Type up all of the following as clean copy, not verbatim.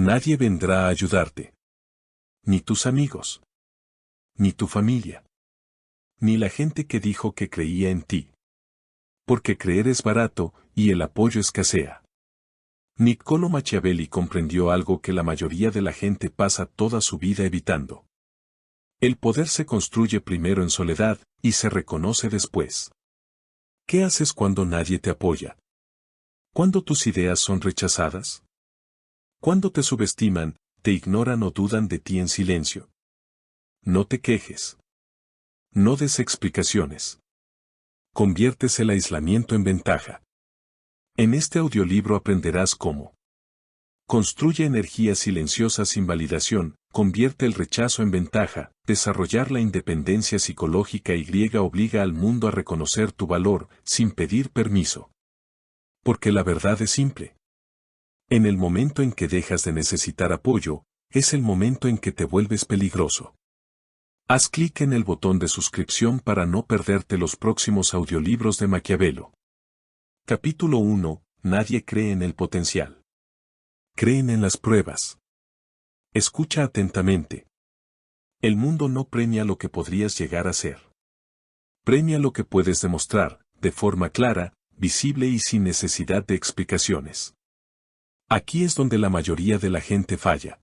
Nadie vendrá a ayudarte. Ni tus amigos. Ni tu familia. Ni la gente que dijo que creía en ti. Porque creer es barato, y el apoyo escasea. Niccolò Machiavelli comprendió algo que la mayoría de la gente pasa toda su vida evitando. El poder se construye primero en soledad, y se reconoce después. ¿Qué haces cuando nadie te apoya? ¿Cuándo tus ideas son rechazadas? ¿Cuándo te subestiman, te ignoran o dudan de ti en silencio? No te quejes. No des explicaciones. Conviertes el aislamiento en ventaja. En este audiolibro aprenderás cómo. Construye energía silenciosa sin validación, convierte el rechazo en ventaja, desarrollar la independencia psicológica y obliga al mundo a reconocer tu valor, sin pedir permiso. Porque la verdad es simple. En el momento en que dejas de necesitar apoyo, es el momento en que te vuelves peligroso. Haz clic en el botón de suscripción para no perderte los próximos audiolibros de Maquiavelo. Capítulo 1. Nadie cree en el potencial. Creen en las pruebas. Escucha atentamente. El mundo no premia lo que podrías llegar a ser. Premia lo que puedes demostrar, de forma clara, visible y sin necesidad de explicaciones. Aquí es donde la mayoría de la gente falla.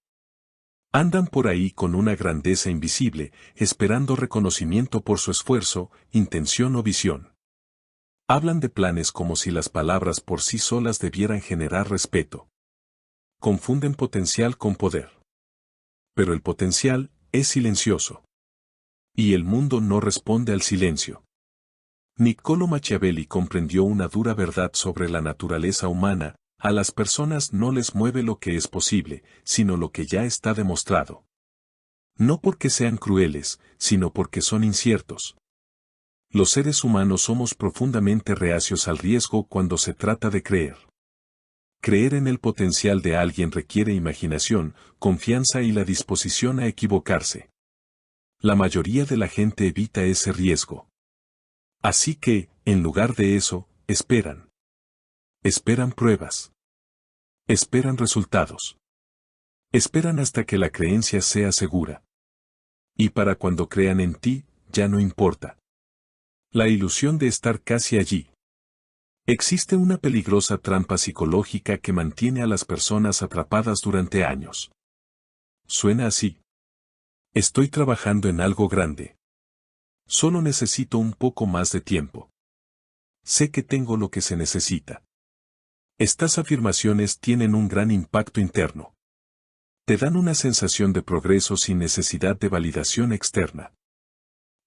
Andan por ahí con una grandeza invisible, esperando reconocimiento por su esfuerzo, intención o visión. Hablan de planes como si las palabras por sí solas debieran generar respeto. Confunden potencial con poder. Pero el potencial es silencioso. Y el mundo no responde al silencio. Niccolò Machiavelli comprendió una dura verdad sobre la naturaleza humana: a las personas no les mueve lo que es posible, sino lo que ya está demostrado. No porque sean crueles, sino porque son inciertos. Los seres humanos somos profundamente reacios al riesgo cuando se trata de creer. Creer en el potencial de alguien requiere imaginación, confianza y la disposición a equivocarse. La mayoría de la gente evita ese riesgo. Así que, en lugar de eso, esperan. Esperan pruebas. Esperan resultados. Esperan hasta que la creencia sea segura. Y para cuando crean en ti, ya no importa. La ilusión de estar casi allí. Existe una peligrosa trampa psicológica que mantiene a las personas atrapadas durante años. Suena así. Estoy trabajando en algo grande. Solo necesito un poco más de tiempo. Sé que tengo lo que se necesita. Estas afirmaciones tienen un gran impacto interno. Te dan una sensación de progreso sin necesidad de validación externa.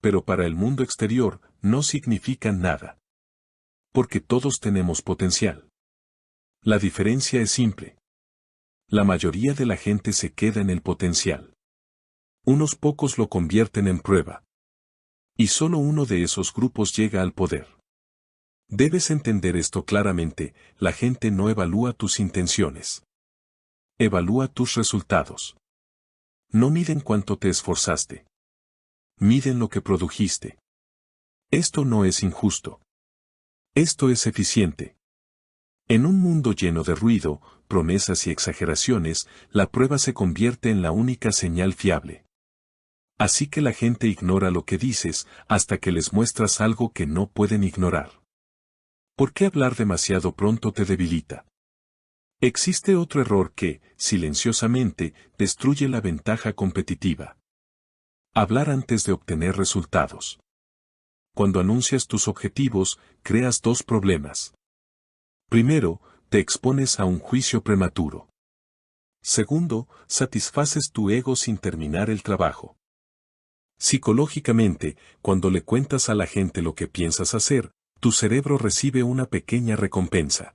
Pero para el mundo exterior, no significan nada. Porque todos tenemos potencial. La diferencia es simple. La mayoría de la gente se queda en el potencial. Unos pocos lo convierten en prueba. Y solo uno de esos grupos llega al poder. Debes entender esto claramente: la gente no evalúa tus intenciones. Evalúa tus resultados. No miden cuánto te esforzaste. Miden lo que produjiste. Esto no es injusto. Esto es eficiente. En un mundo lleno de ruido, promesas y exageraciones, la prueba se convierte en la única señal fiable. Así que la gente ignora lo que dices hasta que les muestras algo que no pueden ignorar. ¿Por qué hablar demasiado pronto te debilita? Existe otro error que, silenciosamente, destruye la ventaja competitiva. Hablar antes de obtener resultados. Cuando anuncias tus objetivos, creas dos problemas. Primero, te expones a un juicio prematuro. Segundo, satisfaces tu ego sin terminar el trabajo. Psicológicamente, cuando le cuentas a la gente lo que piensas hacer, tu cerebro recibe una pequeña recompensa.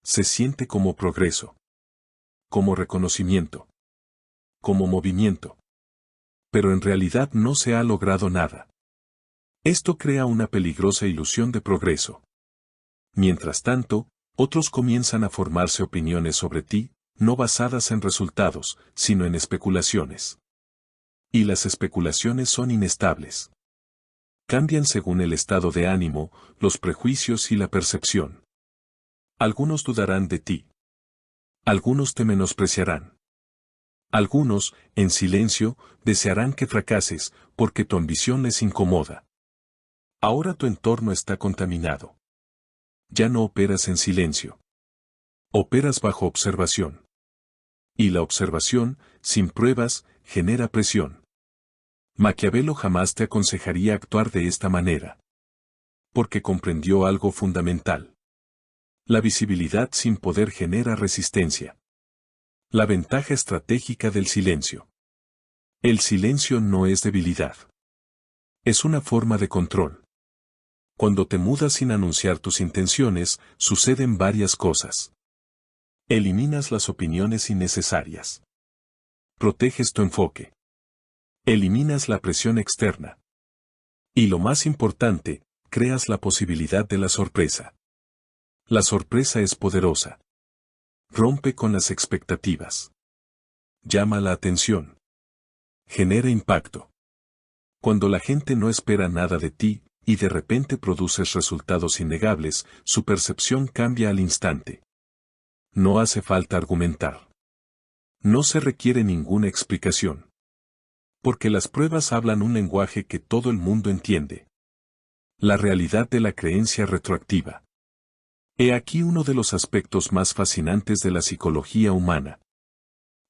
Se siente como progreso. Como reconocimiento. Como movimiento. Pero en realidad no se ha logrado nada. Esto crea una peligrosa ilusión de progreso. Mientras tanto, otros comienzan a formarse opiniones sobre ti, no basadas en resultados, sino en especulaciones. Y las especulaciones son inestables. Cambian según el estado de ánimo, los prejuicios y la percepción. Algunos dudarán de ti. Algunos te menospreciarán. Algunos, en silencio, desearán que fracases, porque tu ambición les incomoda. Ahora tu entorno está contaminado. Ya no operas en silencio. Operas bajo observación. Y la observación, sin pruebas, genera presión. Maquiavelo jamás te aconsejaría actuar de esta manera. Porque comprendió algo fundamental. La visibilidad sin poder genera resistencia. La ventaja estratégica del silencio. El silencio no es debilidad. Es una forma de control. Cuando te mudas sin anunciar tus intenciones, suceden varias cosas. Eliminas las opiniones innecesarias. Proteges tu enfoque. Eliminas la presión externa. Y lo más importante, creas la posibilidad de la sorpresa. La sorpresa es poderosa. Rompe con las expectativas. Llama la atención. Genera impacto. Cuando la gente no espera nada de ti, y de repente produces resultados innegables, su percepción cambia al instante. No hace falta argumentar. No se requiere ninguna explicación. Porque las pruebas hablan un lenguaje que todo el mundo entiende. La realidad de la creencia retroactiva. He aquí uno de los aspectos más fascinantes de la psicología humana.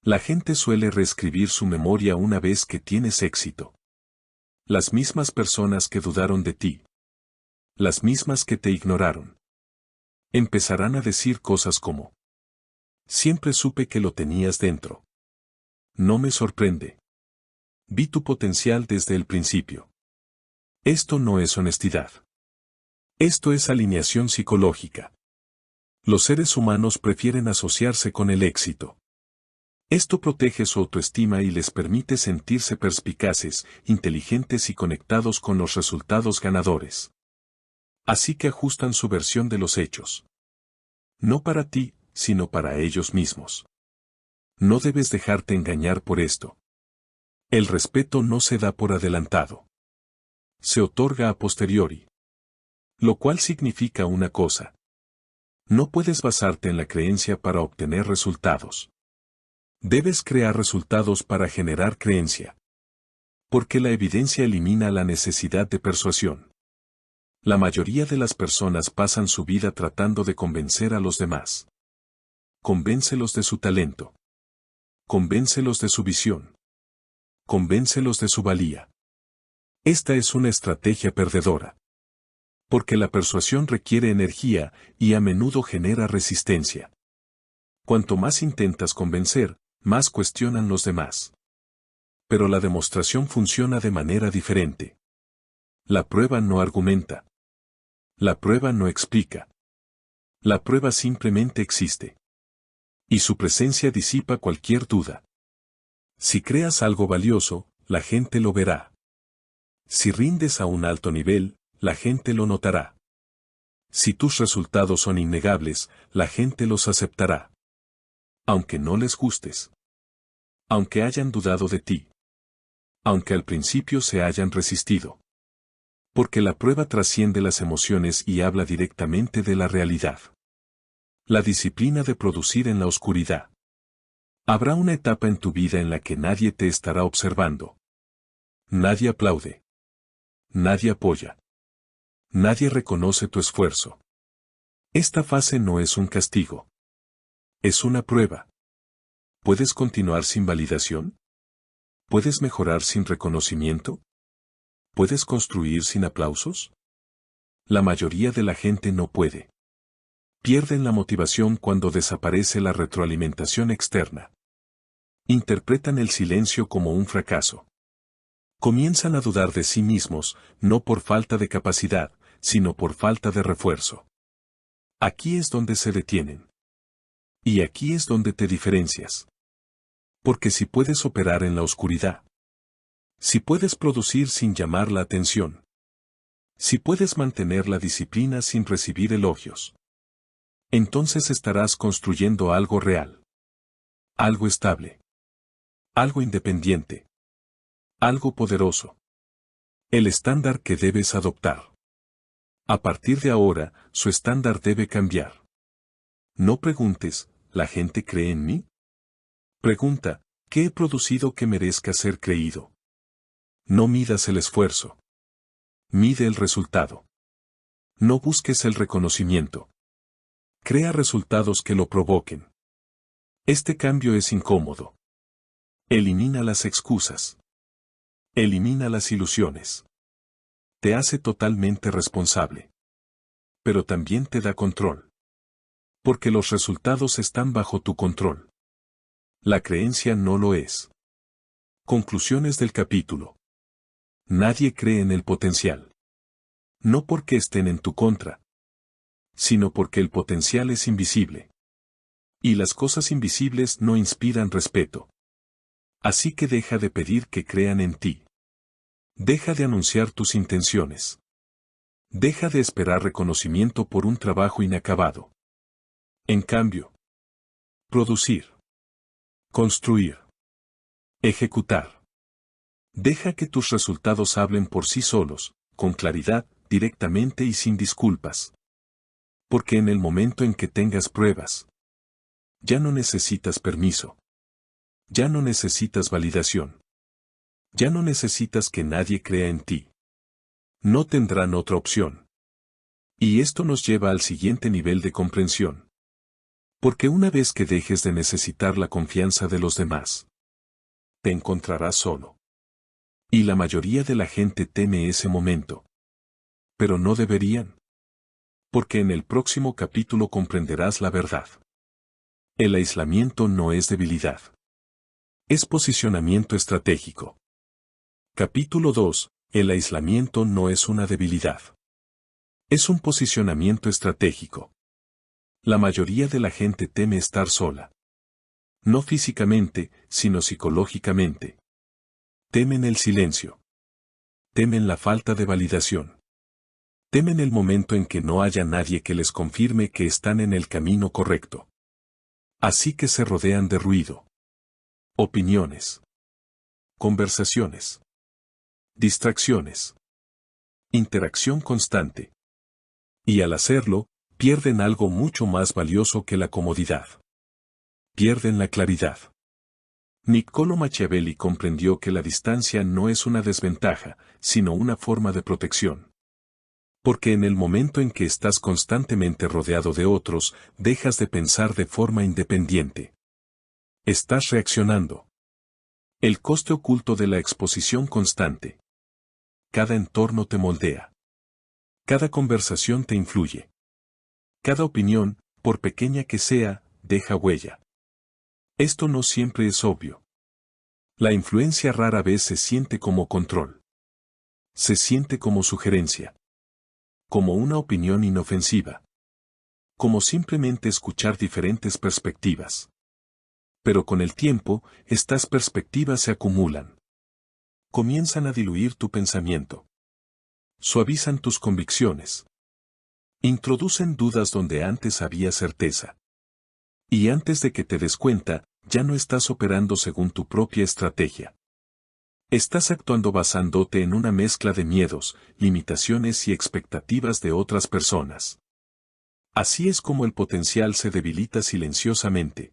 La gente suele reescribir su memoria una vez que tienes éxito. Las mismas personas que dudaron de ti. Las mismas que te ignoraron. Empezarán a decir cosas como: siempre supe que lo tenías dentro. No me sorprende. Vi tu potencial desde el principio. Esto no es honestidad. Esto es alineación psicológica. Los seres humanos prefieren asociarse con el éxito. Esto protege su autoestima y les permite sentirse perspicaces, inteligentes y conectados con los resultados ganadores. Así que ajustan su versión de los hechos. No para ti, sino para ellos mismos. No debes dejarte engañar por esto. El respeto no se da por adelantado. Se otorga a posteriori. Lo cual significa una cosa. No puedes basarte en la creencia para obtener resultados. Debes crear resultados para generar creencia. Porque la evidencia elimina la necesidad de persuasión. La mayoría de las personas pasan su vida tratando de convencer a los demás. Convéncelos de su talento. Convéncelos de su visión. Convéncelos de su valía. Esta es una estrategia perdedora. Porque la persuasión requiere energía y a menudo genera resistencia. Cuanto más intentas convencer, más cuestionan los demás. Pero la demostración funciona de manera diferente. La prueba no argumenta. La prueba no explica. La prueba simplemente existe. Y su presencia disipa cualquier duda. Si creas algo valioso, la gente lo verá. Si rindes a un alto nivel, la gente lo notará. Si tus resultados son innegables, la gente los aceptará. Aunque no les gustes. Aunque hayan dudado de ti. Aunque al principio se hayan resistido. Porque la prueba trasciende las emociones y habla directamente de la realidad. La disciplina de producir en la oscuridad. Habrá una etapa en tu vida en la que nadie te estará observando. Nadie aplaude. Nadie apoya. Nadie reconoce tu esfuerzo. Esta fase no es un castigo. Es una prueba. ¿Puedes continuar sin validación? ¿Puedes mejorar sin reconocimiento? ¿Puedes construir sin aplausos? La mayoría de la gente no puede. Pierden la motivación cuando desaparece la retroalimentación externa. Interpretan el silencio como un fracaso. Comienzan a dudar de sí mismos, no por falta de capacidad, sino por falta de refuerzo. Aquí es donde se detienen. Y aquí es donde te diferencias. Porque si puedes operar en la oscuridad. Si puedes producir sin llamar la atención. Si puedes mantener la disciplina sin recibir elogios. Entonces estarás construyendo algo real. Algo estable. Algo independiente. Algo poderoso. El estándar que debes adoptar. A partir de ahora, su estándar debe cambiar. No preguntes, ¿la gente cree en mí? Pregunta, ¿qué he producido que merezca ser creído? No midas el esfuerzo. Mide el resultado. No busques el reconocimiento. Crea resultados que lo provoquen. Este cambio es incómodo. Elimina las excusas. Elimina las ilusiones. Te hace totalmente responsable. Pero también te da control. Porque los resultados están bajo tu control. La creencia no lo es. Conclusiones del capítulo. Nadie cree en el potencial. No porque estén en tu contra, sino porque el potencial es invisible. Y las cosas invisibles no inspiran respeto. Así que deja de pedir que crean en ti. Deja de anunciar tus intenciones. Deja de esperar reconocimiento por un trabajo inacabado. En cambio, producir, construir, ejecutar. Deja que tus resultados hablen por sí solos, con claridad, directamente y sin disculpas. Porque en el momento en que tengas pruebas, ya no necesitas permiso. Ya no necesitas validación. Ya no necesitas que nadie crea en ti. No tendrán otra opción. Y esto nos lleva al siguiente nivel de comprensión. Porque una vez que dejes de necesitar la confianza de los demás, te encontrarás solo. Y la mayoría de la gente teme ese momento. Pero no deberían. Porque en el próximo capítulo comprenderás la verdad. El aislamiento no es debilidad. Es posicionamiento estratégico. Capítulo 2. El aislamiento no es una debilidad. Es un posicionamiento estratégico. La mayoría de la gente teme estar sola. No físicamente, sino psicológicamente. Temen el silencio. Temen la falta de validación. Temen el momento en que no haya nadie que les confirme que están en el camino correcto. Así que se rodean de ruido. Opiniones. Conversaciones. Distracciones. Interacción constante. Y al hacerlo, pierden algo mucho más valioso que la comodidad. Pierden la claridad. Niccolò Machiavelli comprendió que la distancia no es una desventaja, sino una forma de protección. Porque en el momento en que estás constantemente rodeado de otros, dejas de pensar de forma independiente. Estás reaccionando. El coste oculto de la exposición constante. Cada entorno te moldea. Cada conversación te influye. Cada opinión, por pequeña que sea, deja huella. Esto no siempre es obvio. La influencia rara vez se siente como control. Se siente como sugerencia. Como una opinión inofensiva. Como simplemente escuchar diferentes perspectivas. Pero con el tiempo, estas perspectivas se acumulan. Comienzan a diluir tu pensamiento. Suavizan tus convicciones. Introducen dudas donde antes había certeza. Y antes de que te des cuenta, ya no estás operando según tu propia estrategia. Estás actuando basándote en una mezcla de miedos, limitaciones y expectativas de otras personas. Así es como el potencial se debilita silenciosamente.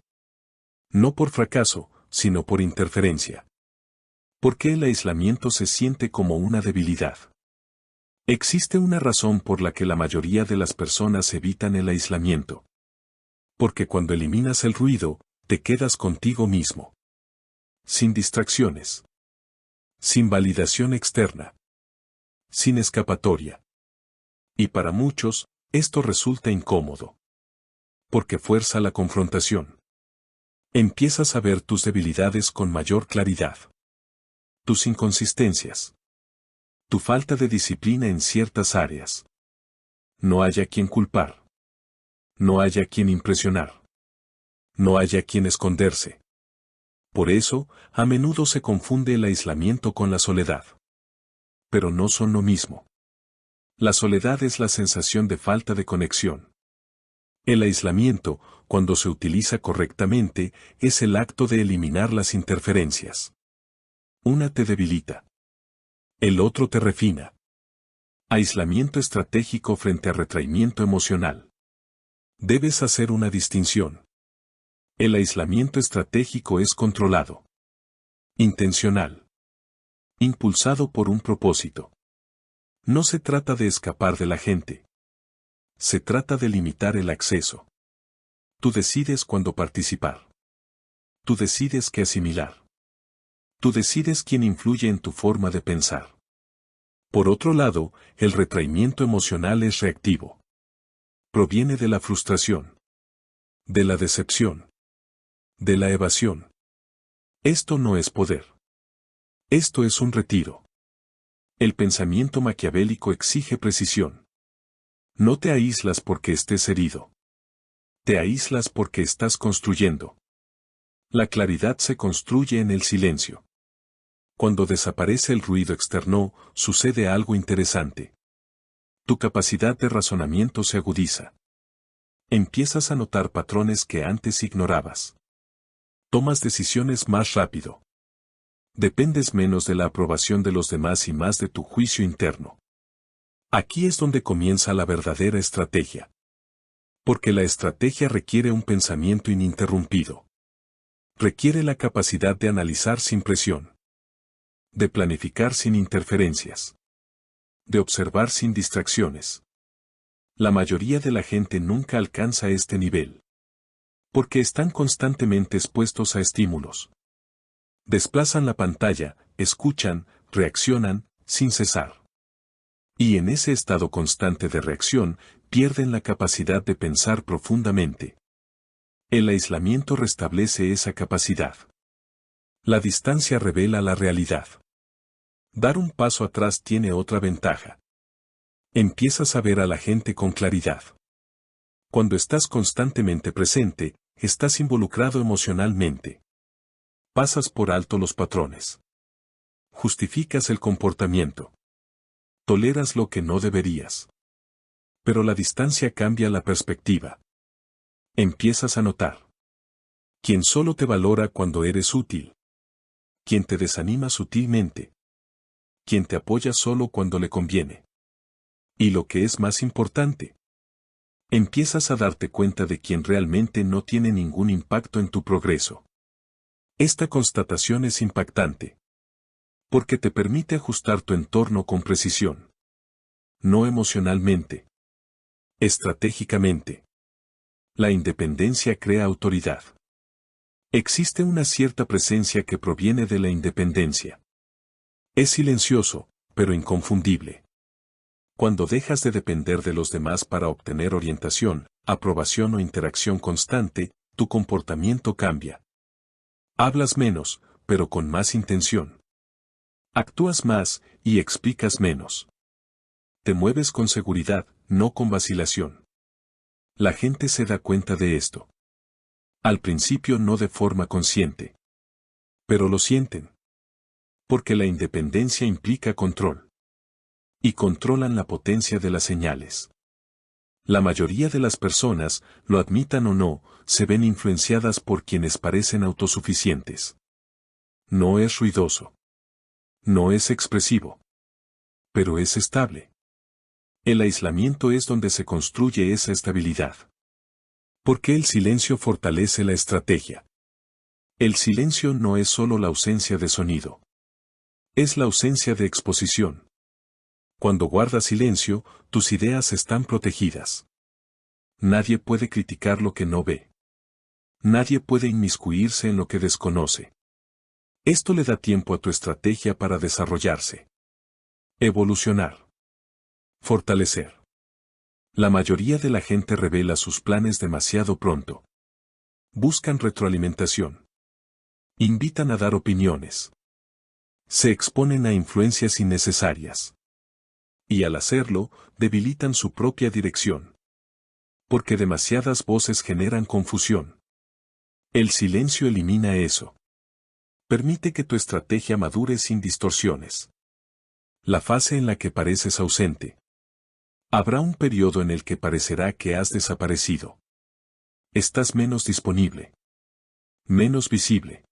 No por fracaso, sino por interferencia. ¿Por qué el aislamiento se siente como una debilidad? Existe una razón por la que la mayoría de las personas evitan el aislamiento. Porque cuando eliminas el ruido, te quedas contigo mismo. Sin distracciones. Sin validación externa. Sin escapatoria. Y para muchos, esto resulta incómodo. Porque fuerza la confrontación. Empiezas a ver tus debilidades con mayor claridad. Tus inconsistencias. Tu falta de disciplina en ciertas áreas. No hay a quien culpar. No hay a quien impresionar. No hay a quien esconderse. Por eso, a menudo se confunde el aislamiento con la soledad. Pero no son lo mismo. La soledad es la sensación de falta de conexión. El aislamiento, cuando se utiliza correctamente, es el acto de eliminar las interferencias. Una te debilita. El otro te refina. Aislamiento estratégico frente a retraimiento emocional. Debes hacer una distinción. El aislamiento estratégico es controlado, intencional, impulsado por un propósito. No se trata de escapar de la gente. Se trata de limitar el acceso. Tú decides cuándo participar. Tú decides qué asimilar. Tú decides quién influye en tu forma de pensar. Por otro lado, el retraimiento emocional es reactivo. Proviene de la frustración, de la decepción, de la evasión. Esto no es poder. Esto es un retiro. El pensamiento maquiavélico exige precisión. No te aíslas porque estés herido. Te aíslas porque estás construyendo. La claridad se construye en el silencio. Cuando desaparece el ruido externo, sucede algo interesante. Tu capacidad de razonamiento se agudiza. Empiezas a notar patrones que antes ignorabas. Tomas decisiones más rápido. Dependes menos de la aprobación de los demás y más de tu juicio interno. Aquí es donde comienza la verdadera estrategia. Porque la estrategia requiere un pensamiento ininterrumpido. Requiere la capacidad de analizar sin presión. De planificar sin interferencias. De observar sin distracciones. La mayoría de la gente nunca alcanza este nivel. Porque están constantemente expuestos a estímulos. Desplazan la pantalla, escuchan, reaccionan, sin cesar. Y en ese estado constante de reacción, pierden la capacidad de pensar profundamente. El aislamiento restablece esa capacidad. La distancia revela la realidad. Dar un paso atrás tiene otra ventaja. Empiezas a ver a la gente con claridad. Cuando estás constantemente presente, estás involucrado emocionalmente. Pasas por alto los patrones. Justificas el comportamiento. Toleras lo que no deberías. Pero la distancia cambia la perspectiva. Empiezas a notar. Quien solo te valora cuando eres útil. Quien te desanima sutilmente. Quien te apoya solo cuando le conviene. Y lo que es más importante. Empiezas a darte cuenta de quien realmente no tiene ningún impacto en tu progreso. Esta constatación es impactante. Porque te permite ajustar tu entorno con precisión. No emocionalmente. Estratégicamente. La independencia crea autoridad. Existe una cierta presencia que proviene de la independencia. Es silencioso, pero inconfundible. Cuando dejas de depender de los demás para obtener orientación, aprobación o interacción constante, tu comportamiento cambia. Hablas menos, pero con más intención. Actúas más, y explicas menos. Te mueves con seguridad, no con vacilación. La gente se da cuenta de esto. Al principio no de forma consciente. Pero lo sienten. Porque la independencia implica control. Y controlan la potencia de las señales. La mayoría de las personas, lo admitan o no, se ven influenciadas por quienes parecen autosuficientes. No es ruidoso. No es expresivo. Pero es estable. El aislamiento es donde se construye esa estabilidad. Porque el silencio fortalece la estrategia. El silencio no es solo la ausencia de sonido. Es la ausencia de exposición. Cuando guardas silencio, tus ideas están protegidas. Nadie puede criticar lo que no ve. Nadie puede inmiscuirse en lo que desconoce. Esto le da tiempo a tu estrategia para desarrollarse. Evolucionar. Fortalecer. La mayoría de la gente revela sus planes demasiado pronto. Buscan retroalimentación. Invitan a dar opiniones. Se exponen a influencias innecesarias. Y al hacerlo, debilitan su propia dirección. Porque demasiadas voces generan confusión. El silencio elimina eso. Permite que tu estrategia madure sin distorsiones. La fase en la que pareces ausente. Habrá un periodo en el que parecerá que has desaparecido. Estás menos disponible. Menos visible.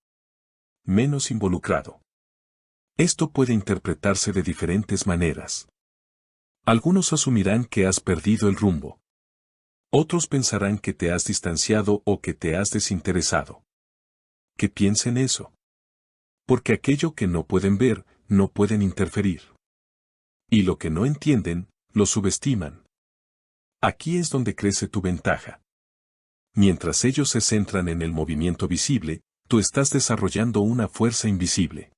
Menos involucrado. Esto puede interpretarse de diferentes maneras. Algunos asumirán que has perdido el rumbo. Otros pensarán que te has distanciado o que te has desinteresado. Que piensen eso. Porque aquello que no pueden ver, no pueden interferir. Y lo que no entienden, lo subestiman. Aquí es donde crece tu ventaja. Mientras ellos se centran en el movimiento visible, tú estás desarrollando una fuerza invisible.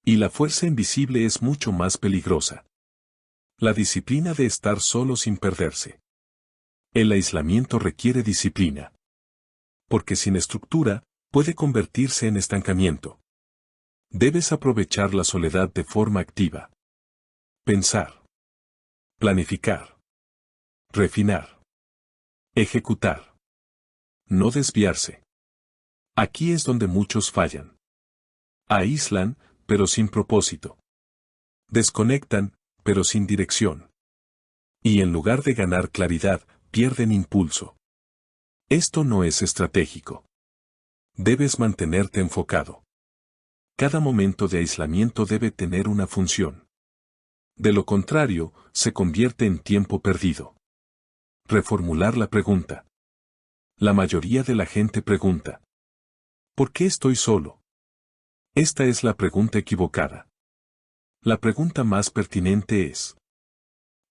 Y la fuerza invisible es mucho más peligrosa. La disciplina de estar solo sin perderse. El aislamiento requiere disciplina. Porque sin estructura, puede convertirse en estancamiento. Debes aprovechar la soledad de forma activa. Pensar. Planificar. Refinar. Ejecutar. No desviarse. Aquí es donde muchos fallan. Aíslan, pero sin propósito. Desconectan, pero sin dirección. Y en lugar de ganar claridad, pierden impulso. Esto no es estratégico. Debes mantenerte enfocado. Cada momento de aislamiento debe tener una función. De lo contrario, se convierte en tiempo perdido. Reformular la pregunta. La mayoría de la gente pregunta: ¿por qué estoy solo? Esta es la pregunta equivocada. La pregunta más pertinente es: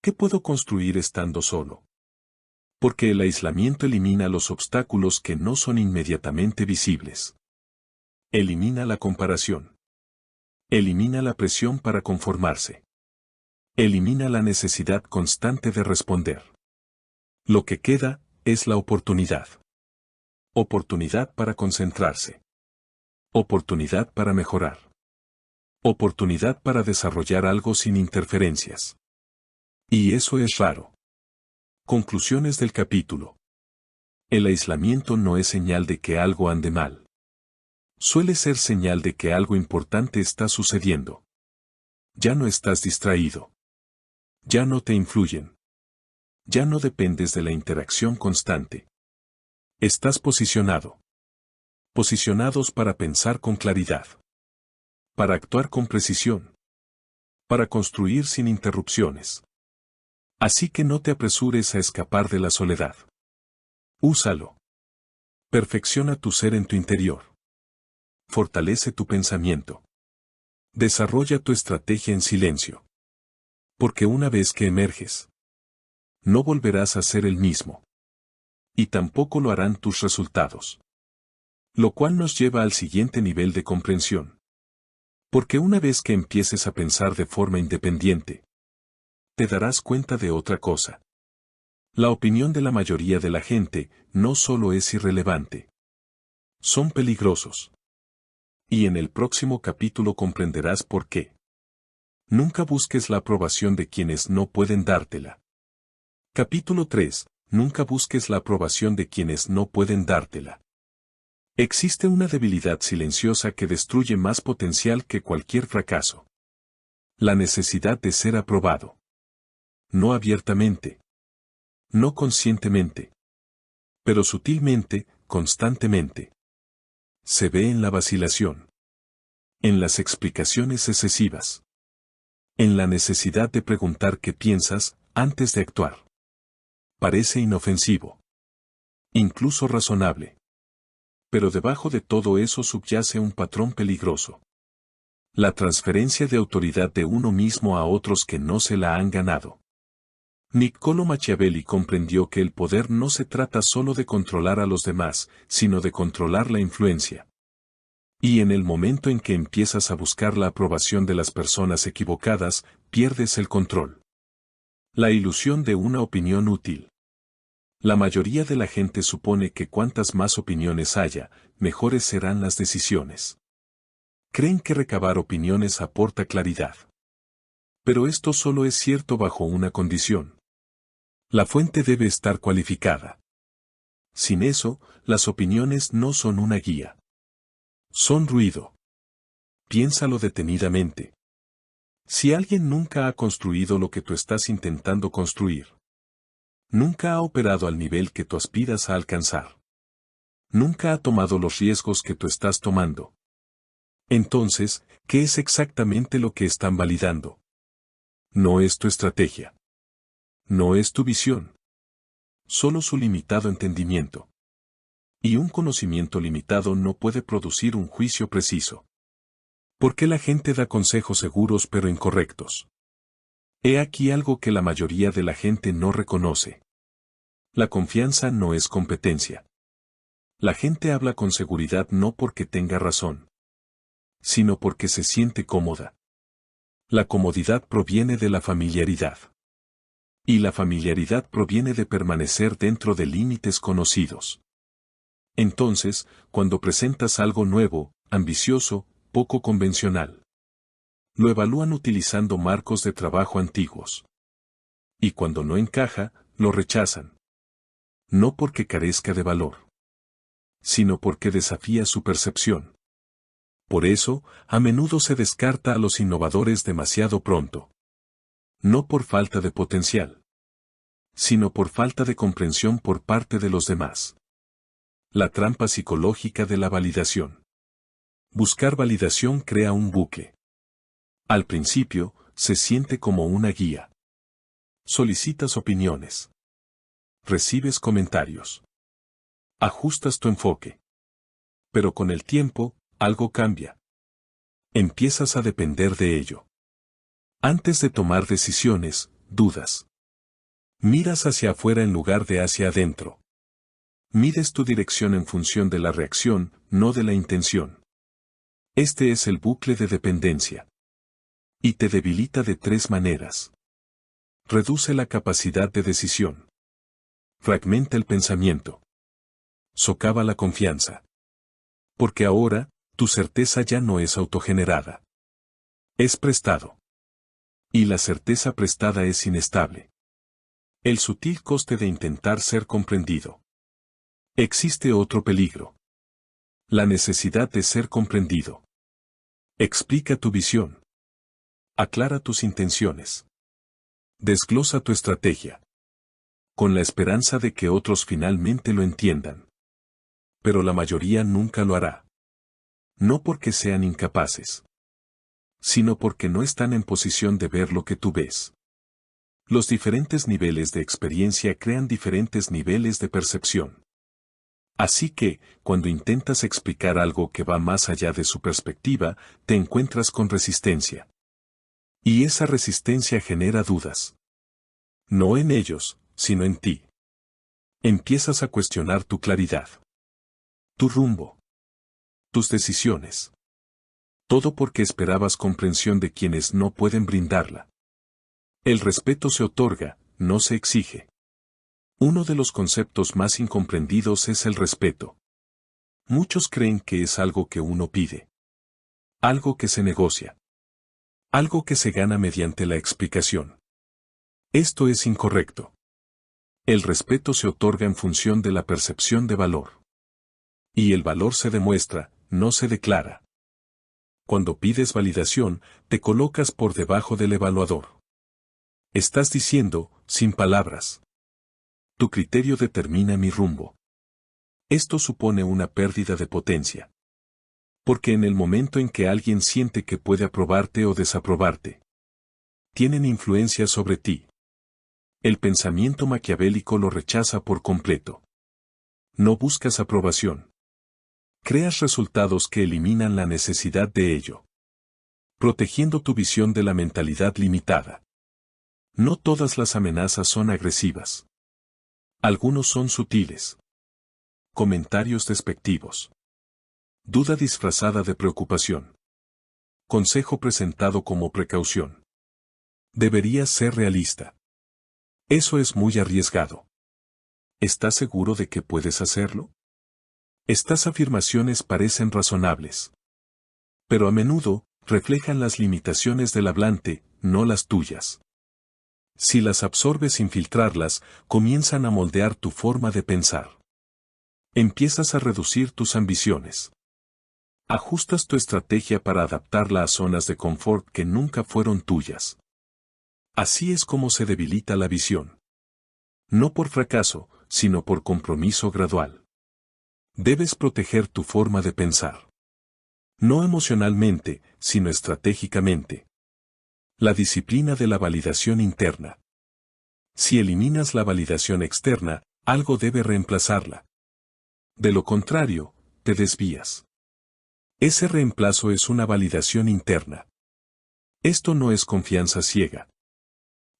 ¿qué puedo construir estando solo? Porque el aislamiento elimina los obstáculos que no son inmediatamente visibles. Elimina la comparación. Elimina la presión para conformarse. Elimina la necesidad constante de responder. Lo que queda es la oportunidad. Oportunidad para concentrarse. Oportunidad para mejorar. Oportunidad para desarrollar algo sin interferencias. Y eso es raro. Conclusiones del capítulo. El aislamiento no es señal de que algo ande mal. Suele ser señal de que algo importante está sucediendo. Ya no estás distraído. Ya no te influyen. Ya no dependes de la interacción constante. Estás posicionado. Posicionados para pensar con claridad. Para actuar con precisión. Para construir sin interrupciones. Así que no te apresures a escapar de la soledad. Úsalo. Perfecciona tu ser en tu interior. Fortalece tu pensamiento. Desarrolla tu estrategia en silencio. Porque una vez que emerges, no volverás a ser el mismo. Y tampoco lo harán tus resultados. Lo cual nos lleva al siguiente nivel de comprensión. Porque una vez que empieces a pensar de forma independiente, te darás cuenta de otra cosa. La opinión de la mayoría de la gente no solo es irrelevante. Son peligrosos. Y en el próximo capítulo comprenderás por qué. Nunca busques la aprobación de quienes no pueden dártela. Capítulo 3. Nunca busques la aprobación de quienes no pueden dártela. Existe una debilidad silenciosa que destruye más potencial que cualquier fracaso. La necesidad de ser aprobado. No abiertamente. No conscientemente. Pero sutilmente, constantemente. Se ve en la vacilación. En las explicaciones excesivas. En la necesidad de preguntar qué piensas antes de actuar. Parece inofensivo. Incluso razonable. Pero debajo de todo eso subyace un patrón peligroso. La transferencia de autoridad de uno mismo a otros que no se la han ganado. Niccolò Machiavelli comprendió que el poder no se trata solo de controlar a los demás, sino de controlar la influencia. Y en el momento en que empiezas a buscar la aprobación de las personas equivocadas, pierdes el control. La ilusión de una opinión útil. La mayoría de la gente supone que cuantas más opiniones haya, mejores serán las decisiones. Creen que recabar opiniones aporta claridad. Pero esto solo es cierto bajo una condición. La fuente debe estar cualificada. Sin eso, las opiniones no son una guía. Son ruido. Piénsalo detenidamente. Si alguien nunca ha construido lo que tú estás intentando construir, nunca ha operado al nivel que tú aspiras a alcanzar, nunca ha tomado los riesgos que tú estás tomando, entonces, ¿qué es exactamente lo que están validando? No es tu estrategia. No es tu visión. solo su limitado entendimiento. Y un conocimiento limitado no puede producir un juicio preciso. ¿Por qué la gente da consejos seguros pero incorrectos? He aquí algo que la mayoría de la gente no reconoce. La confianza no es competencia. La gente habla con seguridad no porque tenga razón, sino porque se siente cómoda. La comodidad proviene de la familiaridad. Y la familiaridad proviene de permanecer dentro de límites conocidos. Entonces, cuando presentas algo nuevo, ambicioso, poco convencional, lo evalúan utilizando marcos de trabajo antiguos. Y cuando no encaja, lo rechazan. No porque carezca de valor, sino porque desafía su percepción. Por eso, a menudo se descarta a los innovadores demasiado pronto. No por falta de potencial, sino por falta de comprensión por parte de los demás. La trampa psicológica de la validación. Buscar validación crea un bucle. Al principio, se siente como una guía. Solicitas opiniones. Recibes comentarios. Ajustas tu enfoque. Pero con el tiempo, algo cambia. Empiezas a depender de ello. Antes de tomar decisiones, dudas. Miras hacia afuera en lugar de hacia adentro. Mides tu dirección en función de la reacción, no de la intención. Este es el bucle de dependencia. Y te debilita de tres maneras. Reduce la capacidad de decisión. Fragmenta el pensamiento. Socava la confianza. Porque ahora, tu certeza ya no es autogenerada. Es prestado. Y la certeza prestada es inestable. El sutil coste de intentar ser comprendido. Existe otro peligro. La necesidad de ser comprendido. Explica tu visión. Aclara tus intenciones. Desglosa tu estrategia. Con la esperanza de que otros finalmente lo entiendan. Pero la mayoría nunca lo hará. No porque sean incapaces, sino porque no están en posición de ver lo que tú ves. Los diferentes niveles de experiencia crean diferentes niveles de percepción. Así que, cuando intentas explicar algo que va más allá de su perspectiva, te encuentras con resistencia. Y esa resistencia genera dudas. No en ellos, sino en ti. Empiezas a cuestionar tu claridad. Tu rumbo. Tus decisiones. Todo porque esperabas comprensión de quienes no pueden brindarla. El respeto se otorga, no se exige. Uno de los conceptos más incomprendidos es el respeto. Muchos creen que es algo que uno pide. Algo que se negocia. Algo que se gana mediante la explicación. Esto es incorrecto. El respeto se otorga en función de la percepción de valor. Y el valor se demuestra, no se declara. Cuando pides validación, te colocas por debajo del evaluador. Estás diciendo, sin palabras. Tu criterio determina mi rumbo. Esto supone una pérdida de potencia. Porque en el momento en que alguien siente que puede aprobarte o desaprobarte, tienen influencia sobre ti. El pensamiento maquiavélico lo rechaza por completo. No buscas aprobación. Creas resultados que eliminan la necesidad de ello. Protegiendo tu visión de la mentalidad limitada. No todas las amenazas son agresivas. Algunos son sutiles. Comentarios despectivos. Duda disfrazada de preocupación. Consejo presentado como precaución. Deberías ser realista. Eso es muy arriesgado. ¿Estás seguro de que puedes hacerlo? Estas afirmaciones parecen razonables. Pero a menudo, reflejan las limitaciones del hablante, no las tuyas. Si las absorbes sin filtrarlas, comienzan a moldear tu forma de pensar. Empiezas a reducir tus ambiciones. Ajustas tu estrategia para adaptarla a zonas de confort que nunca fueron tuyas. Así es como se debilita la visión. No por fracaso, sino por compromiso gradual. Debes proteger tu forma de pensar. No emocionalmente, sino estratégicamente. La disciplina de la validación interna. Si eliminas la validación externa, Algo debe reemplazarla. De lo contrario, te desvías. Ese reemplazo es una validación interna. Esto no es confianza ciega.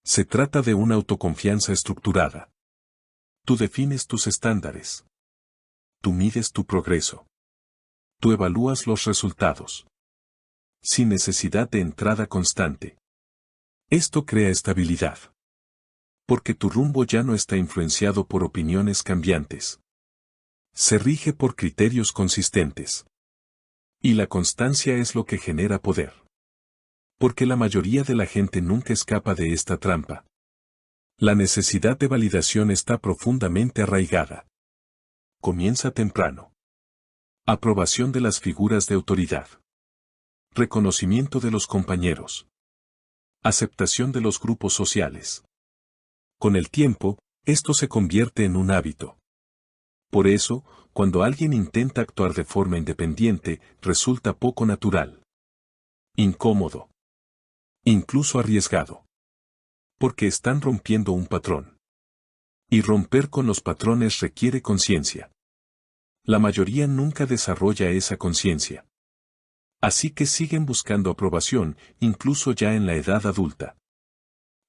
Se trata de una autoconfianza estructurada. Tú defines tus estándares. Tú mides tu progreso. Tú evalúas los resultados. Sin necesidad de entrada constante. Esto crea estabilidad. Porque tu rumbo ya no está influenciado por opiniones cambiantes. Se rige por criterios consistentes. Y la constancia es lo que genera poder. Porque la mayoría de la gente nunca escapa de esta trampa. La necesidad de validación está profundamente arraigada. Comienza temprano. Aprobación de las figuras de autoridad. Reconocimiento de los compañeros. Aceptación de los grupos sociales. Con el tiempo, esto se convierte en un hábito. Por eso, cuando alguien intenta actuar de forma independiente, resulta poco natural. Incómodo. Incluso arriesgado. Porque están rompiendo un patrón. Y romper con los patrones requiere conciencia. La mayoría nunca desarrolla esa conciencia. Así que siguen buscando aprobación, incluso ya en la edad adulta.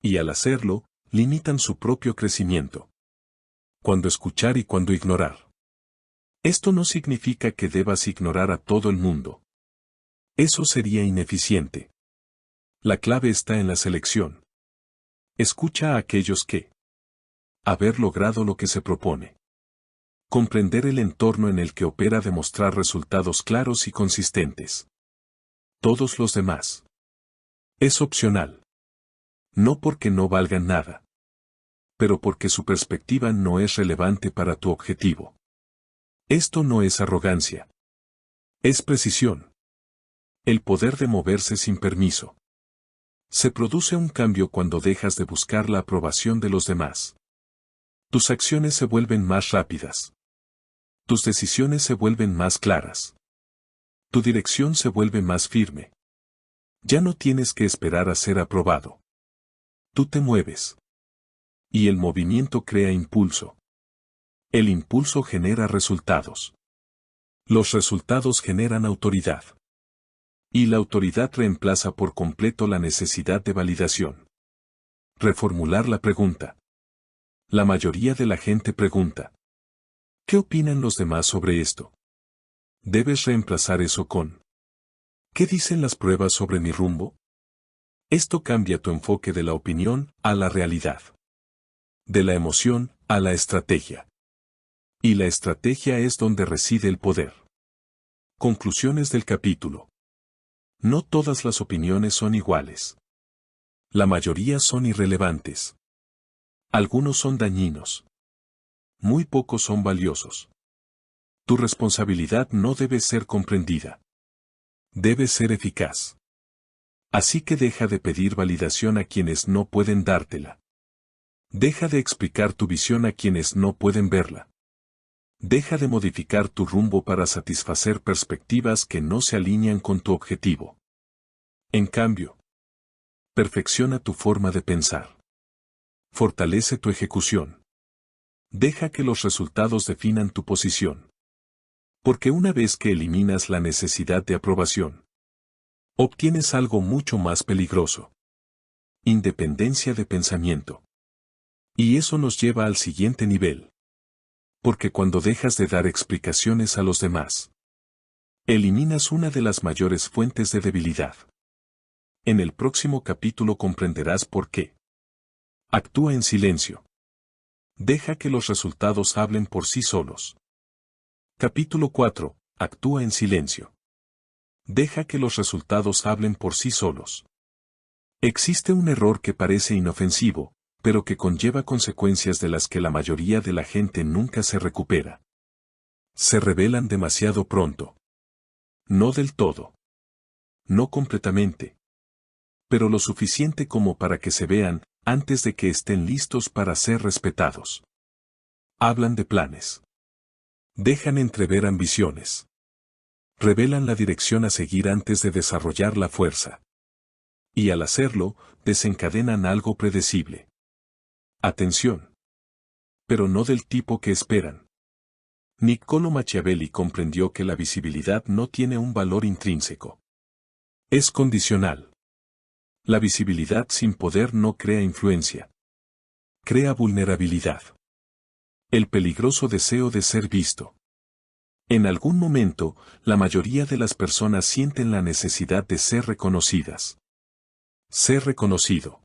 Y al hacerlo, limitan su propio crecimiento. Cuándo escuchar y cuándo ignorar. Esto no significa que debas ignorar a todo el mundo. Eso sería ineficiente. La clave está en la selección. Escucha a aquellos que haber logrado lo que se propone. Comprender el entorno en el que opera, demostrar resultados claros y consistentes. Todos los demás. Es opcional. No porque no valgan nada. Pero porque su perspectiva no es relevante para tu objetivo. Esto no es arrogancia. Es precisión. El poder de moverse sin permiso. Se produce un cambio cuando dejas de buscar la aprobación de los demás. Tus acciones se vuelven más rápidas. Tus decisiones se vuelven más claras. Tu dirección se vuelve más firme. Ya no tienes que esperar a ser aprobado. Tú te mueves. Y el movimiento crea impulso. El impulso genera resultados. Los resultados generan autoridad. Y la autoridad reemplaza por completo la necesidad de validación. Reformular la pregunta. La mayoría de la gente pregunta: ¿qué opinan los demás sobre esto? Debes reemplazar eso con: ¿qué dicen las pruebas sobre mi rumbo? Esto cambia tu enfoque de la opinión a la realidad. De la emoción a la estrategia. Y la estrategia es donde reside el poder. Conclusiones del capítulo. No todas las opiniones son iguales. La mayoría son irrelevantes. Algunos son dañinos. Muy pocos son valiosos. Tu responsabilidad no debe ser comprendida. Debe ser eficaz. Así que deja de pedir validación a quienes no pueden dártela. Deja de explicar tu visión a quienes no pueden verla. Deja de modificar tu rumbo para satisfacer perspectivas que no se alinean con tu objetivo. En cambio, perfecciona tu forma de pensar. Fortalece tu ejecución. Deja que los resultados definan tu posición. Porque una vez que eliminas la necesidad de aprobación, obtienes algo mucho más peligroso. Independencia de pensamiento. Y eso nos lleva al siguiente nivel. Porque cuando dejas de dar explicaciones a los demás, eliminas una de las mayores fuentes de debilidad. En el próximo capítulo comprenderás por qué. Actúa en silencio. Deja que los resultados hablen por sí solos. Capítulo 4. Actúa en silencio. Deja que los resultados hablen por sí solos. Existe un error que parece inofensivo, pero que conlleva consecuencias de las que la mayoría de la gente nunca se recupera. Se revelan demasiado pronto. No del todo. No completamente. Pero lo suficiente como para que se vean, antes de que estén listos para ser respetados. Hablan de planes. Dejan entrever ambiciones. Revelan la dirección a seguir antes de desarrollar la fuerza. Y al hacerlo, desencadenan algo predecible. Atención. pero no del tipo que esperan. Niccolò Machiavelli comprendió que la visibilidad no tiene un valor intrínseco. Es condicional. La visibilidad sin poder no crea influencia. Crea vulnerabilidad. El peligroso deseo de ser visto. En algún momento, la mayoría de las personas sienten la necesidad de ser reconocidas. Ser reconocido.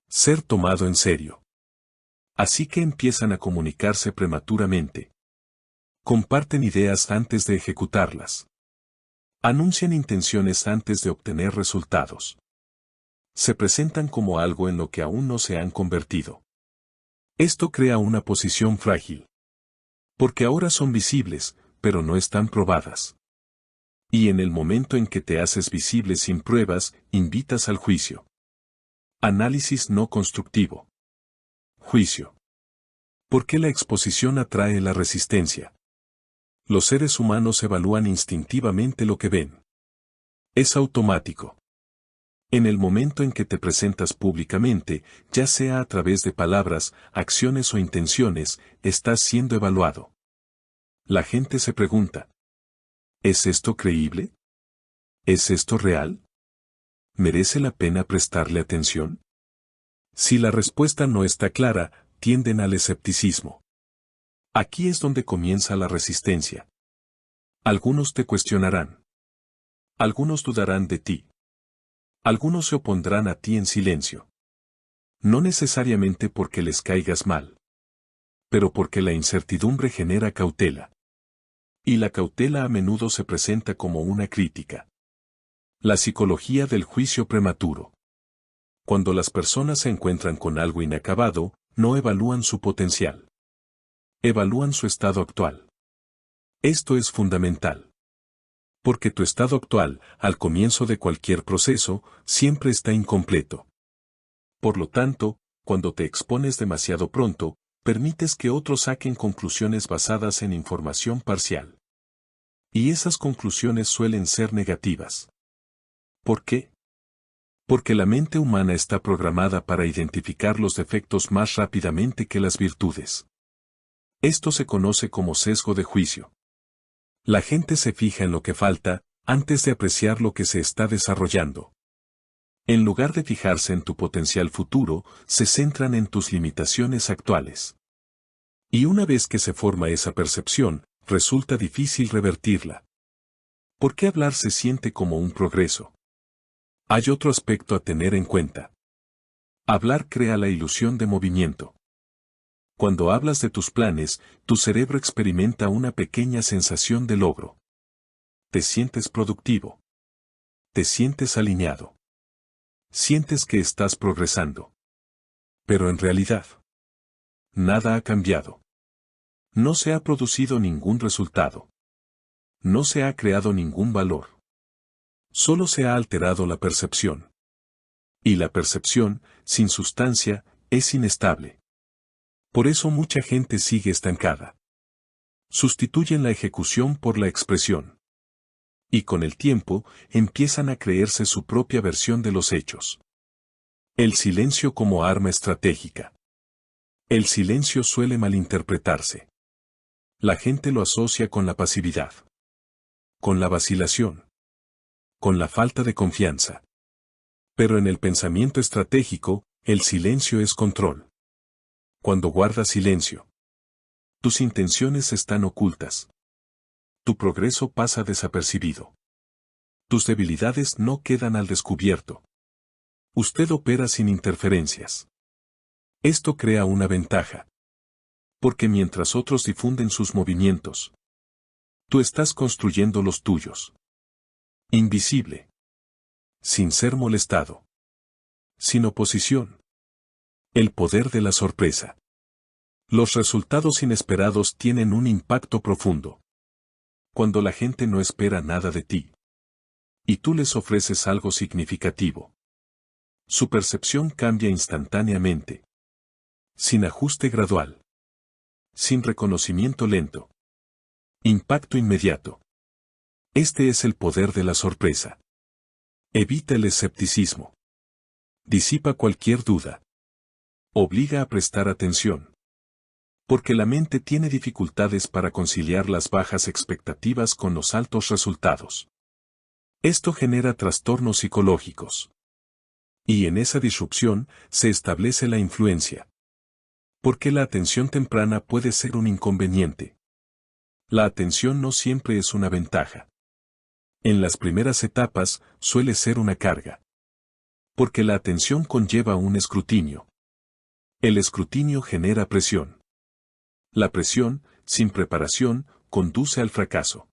Ser tomado en serio. Así que empiezan a comunicarse prematuramente. Comparten ideas antes de ejecutarlas. Anuncian intenciones antes de obtener resultados. Se presentan como algo en lo que aún no se han convertido. Esto crea una posición frágil. Porque ahora son visibles, pero no están probadas. Y en el momento en que te haces visible sin pruebas, invitas al juicio. Análisis no constructivo. Juicio. ¿Por qué la exposición atrae la resistencia? Los seres humanos evalúan instintivamente lo que ven. Es automático. En el momento en que te presentas públicamente, ya sea a través de palabras, acciones o intenciones, estás siendo evaluado. La gente se pregunta: ¿es esto creíble? ¿Es esto real? ¿Merece la pena prestarle atención? Si la respuesta no está clara, tienden al escepticismo. Aquí es donde comienza la resistencia. Algunos te cuestionarán. Algunos dudarán de ti. Algunos se opondrán a ti en silencio. No necesariamente porque les caigas mal, pero porque la incertidumbre genera cautela. Y la cautela a menudo se presenta como una crítica. La psicología del juicio prematuro. Cuando las personas se encuentran con algo inacabado, no evalúan su potencial. Evalúan su estado actual. Esto es fundamental. Porque tu estado actual, al comienzo de cualquier proceso, siempre está incompleto. Por lo tanto, cuando te expones demasiado pronto, permites que otros saquen conclusiones basadas en información parcial. Y esas conclusiones suelen ser negativas. ¿Por qué? Porque la mente humana está programada para identificar los defectos más rápidamente que las virtudes. Esto se conoce como sesgo de juicio. La gente se fija en lo que falta, antes de apreciar lo que se está desarrollando. En lugar de fijarse en tu potencial futuro, se centran en tus limitaciones actuales. Y una vez que se forma esa percepción, resulta difícil revertirla. ¿Por qué hablar se siente como un progreso? Hay otro aspecto a tener en cuenta. Hablar crea la ilusión de movimiento. Cuando hablas de tus planes, tu cerebro experimenta una pequeña sensación de logro. Te sientes productivo. Te sientes alineado. Sientes que estás progresando. Pero en realidad, nada ha cambiado. No se ha producido ningún resultado. No se ha creado ningún valor. Solo se ha alterado la percepción. Y la percepción, sin sustancia, es inestable. Por eso mucha gente sigue estancada. Sustituyen la ejecución por la expresión. Y con el tiempo, empiezan a creerse su propia versión de los hechos. El silencio como arma estratégica. El silencio suele malinterpretarse. La gente lo asocia con la pasividad. Con la vacilación. Con la falta de confianza. Pero en el pensamiento estratégico, el silencio es control. Cuando guardas silencio, tus intenciones están ocultas. Tu progreso pasa desapercibido. Tus debilidades no quedan al descubierto. Usted opera sin interferencias. Esto crea una ventaja. Porque mientras otros difunden sus movimientos, tú estás construyendo los tuyos. Invisible. Sin ser molestado. Sin oposición. El poder de la sorpresa. Los resultados inesperados tienen un impacto profundo. Cuando la gente no espera nada de ti. Y tú les ofreces algo significativo. Su percepción cambia instantáneamente. Sin ajuste gradual. Sin reconocimiento lento. Impacto inmediato. Este es el poder de la sorpresa. Evita el escepticismo. Disipa cualquier duda. Obliga a prestar atención. Porque la mente tiene dificultades para conciliar las bajas expectativas con los altos resultados. Esto genera trastornos psicológicos. Y en esa disrupción se establece la influencia. Porque la atención temprana puede ser un inconveniente. La atención no siempre es una ventaja. En las primeras etapas suele ser una carga. Porque la atención conlleva un escrutinio. El escrutinio genera presión. La presión, sin preparación, conduce al fracaso.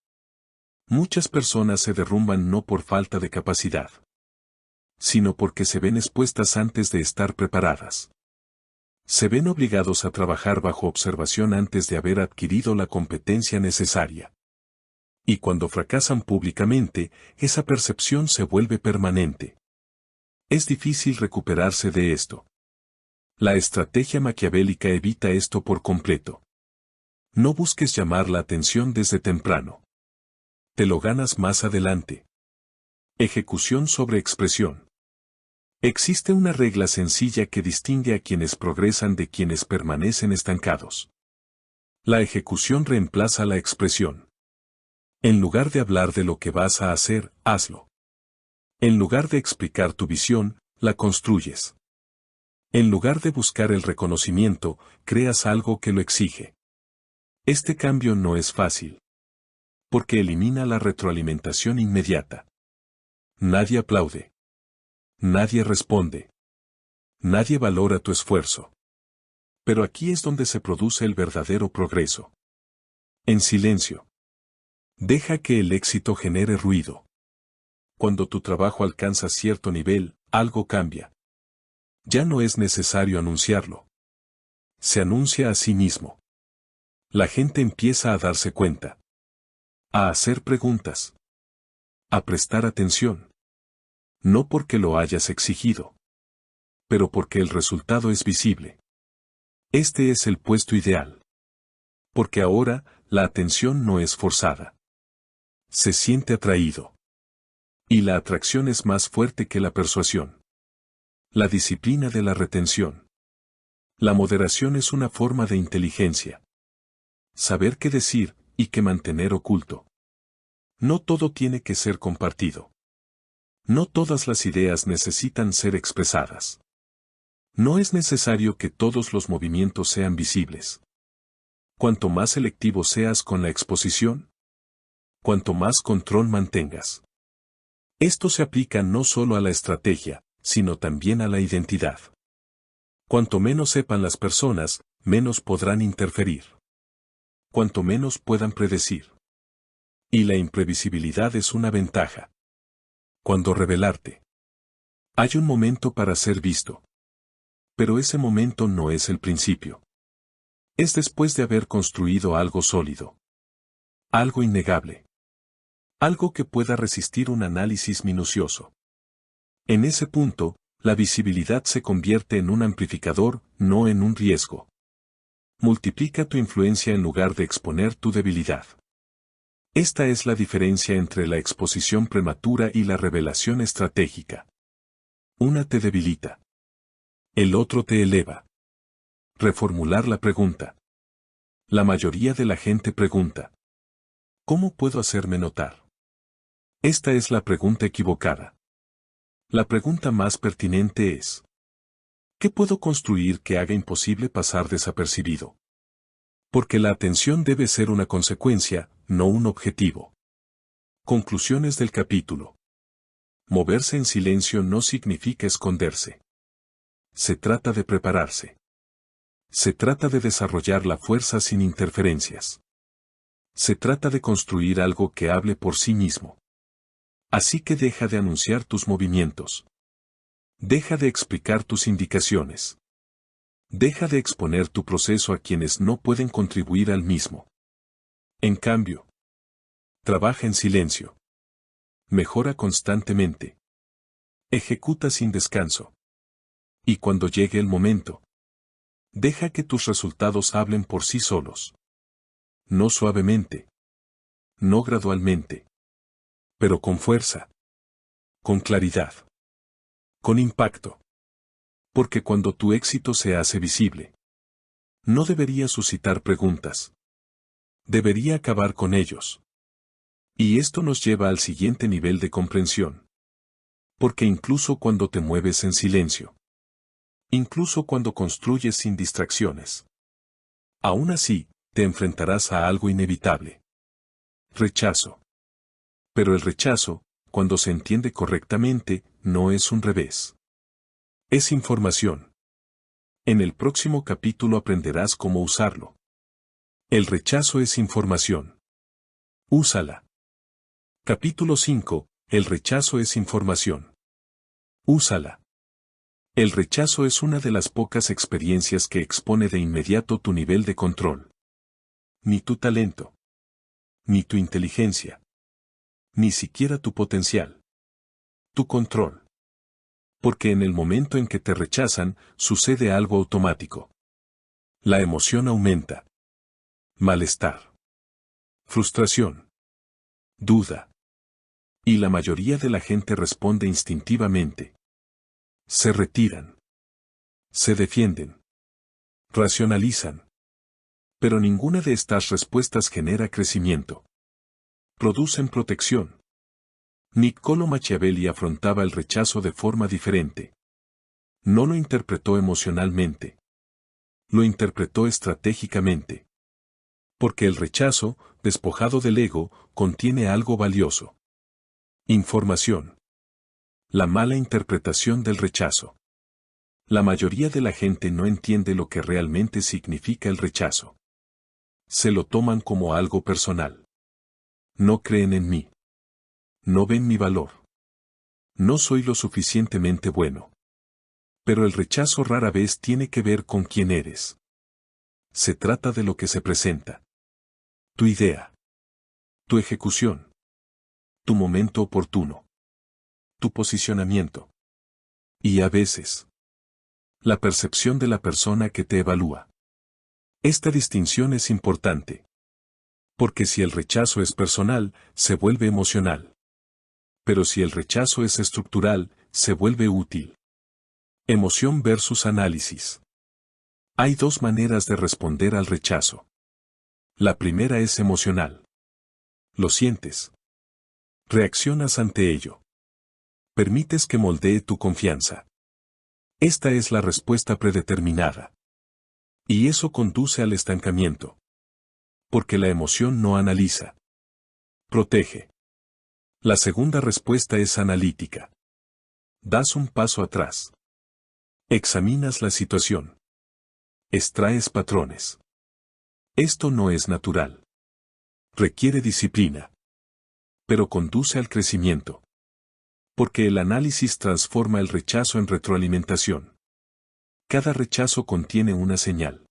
Muchas personas se derrumban no por falta de capacidad, sino porque se ven expuestas antes de estar preparadas. Se ven obligados a trabajar bajo observación antes de haber adquirido la competencia necesaria. Y cuando fracasan públicamente, esa percepción se vuelve permanente. Es difícil recuperarse de esto. La estrategia maquiavélica evita esto por completo. No busques llamar la atención desde temprano. Te lo ganas más adelante. Ejecución sobre expresión. Existe una regla sencilla que distingue a quienes progresan de quienes permanecen estancados. La ejecución reemplaza la expresión. En lugar de hablar de lo que vas a hacer, hazlo. En lugar de explicar tu visión, la construyes. En lugar de buscar el reconocimiento, creas algo que lo exige. Este cambio no es fácil. Porque elimina la retroalimentación inmediata. Nadie aplaude. Nadie responde. Nadie valora tu esfuerzo. Pero aquí es donde se produce el verdadero progreso. En silencio. Deja que el éxito genere ruido. Cuando tu trabajo alcanza cierto nivel, algo cambia. Ya no es necesario anunciarlo. Se anuncia a sí mismo. La gente empieza a darse cuenta. A hacer preguntas. A prestar atención. No porque lo hayas exigido. Pero porque el resultado es visible. Este es el puesto ideal. Porque ahora, la atención no es forzada. Se siente atraído. Y la atracción es más fuerte que la persuasión. La disciplina de la retención. La moderación es una forma de inteligencia. Saber qué decir y qué mantener oculto. No todo tiene que ser compartido. No todas las ideas necesitan ser expresadas. No es necesario que todos los movimientos sean visibles. Cuanto más selectivo seas con la exposición, cuanto más control mantengas. Esto se aplica no solo a la estrategia, sino también a la identidad. Cuanto menos sepan las personas, menos podrán interferir. Cuanto menos puedan predecir. Y la imprevisibilidad es una ventaja. Cuando revelarte. Hay un momento para ser visto. Pero ese momento no es el principio. Es después de haber construido algo sólido. Algo innegable. Algo que pueda resistir un análisis minucioso. En ese punto, la visibilidad se convierte en un amplificador, no en un riesgo. Multiplica tu influencia en lugar de exponer tu debilidad. Esta es la diferencia entre la exposición prematura y la revelación estratégica. Una te debilita. El otro te eleva. Reformular la pregunta. La mayoría de la gente pregunta: ¿cómo puedo hacerme notar? Esta es la pregunta equivocada. La pregunta más pertinente es: ¿qué puedo construir que haga imposible pasar desapercibido? Porque la atención debe ser una consecuencia, no un objetivo. Conclusiones del capítulo. Moverse en silencio no significa esconderse. Se trata de prepararse. Se trata de desarrollar la fuerza sin interferencias. Se trata de construir algo que hable por sí mismo. Así que deja de anunciar tus movimientos. Deja de explicar tus indicaciones. Deja de exponer tu proceso a quienes no pueden contribuir al mismo. En cambio, trabaja en silencio. Mejora constantemente. Ejecuta sin descanso. Y cuando llegue el momento, deja que tus resultados hablen por sí solos. No suavemente. No gradualmente. Pero con fuerza. Con claridad. Con impacto. Porque cuando tu éxito se hace visible, No debería suscitar preguntas. Debería acabar con ellos. Y esto nos lleva al siguiente nivel de comprensión. Porque incluso cuando te mueves en silencio, incluso cuando construyes sin distracciones, aún así, te enfrentarás a algo inevitable. Rechazo. Pero el rechazo, cuando se entiende correctamente, no es un revés. Es información. En el próximo capítulo aprenderás cómo usarlo. El rechazo es información. Úsala. Capítulo 5. El rechazo es información. Úsala. El rechazo es una de las pocas experiencias que expone de inmediato tu nivel de control. Ni tu talento. Ni tu inteligencia. Ni siquiera tu potencial. Tu control. Porque en el momento en que te rechazan, sucede algo automático. La emoción aumenta. Malestar. Frustración. Duda. Y la mayoría de la gente responde instintivamente. Se retiran. Se defienden. Racionalizan. Pero ninguna de estas respuestas genera crecimiento. Producen protección. Niccolo Machiavelli afrontaba el rechazo de forma diferente. No lo interpretó emocionalmente. Lo interpretó estratégicamente. Porque el rechazo, despojado del ego, contiene algo valioso. Información. La mala interpretación del rechazo. La mayoría de la gente no entiende lo que realmente significa el rechazo. Se lo toman como algo personal. No creen en mí. No ven mi valor. No soy lo suficientemente bueno. Pero el rechazo rara vez tiene que ver con quién eres. Se trata de lo que se presenta. Tu idea. Tu ejecución. Tu momento oportuno. Tu posicionamiento. Y a veces, la percepción de la persona que te evalúa. Esta distinción es importante. Porque si el rechazo es personal, se vuelve emocional. Pero si el rechazo es estructural, se vuelve útil. Emoción versus análisis. Hay dos maneras de responder al rechazo. La primera es emocional. Lo sientes. Reaccionas ante ello. Permites que moldee tu confianza. Esta es la respuesta predeterminada. Y eso conduce al estancamiento. Porque la emoción no analiza. Protege. La segunda respuesta es analítica. Das un paso atrás. Examinas la situación. Extraes patrones. Esto no es natural. Requiere disciplina. Pero conduce al crecimiento. Porque el análisis transforma el rechazo en retroalimentación. Cada rechazo contiene una señal.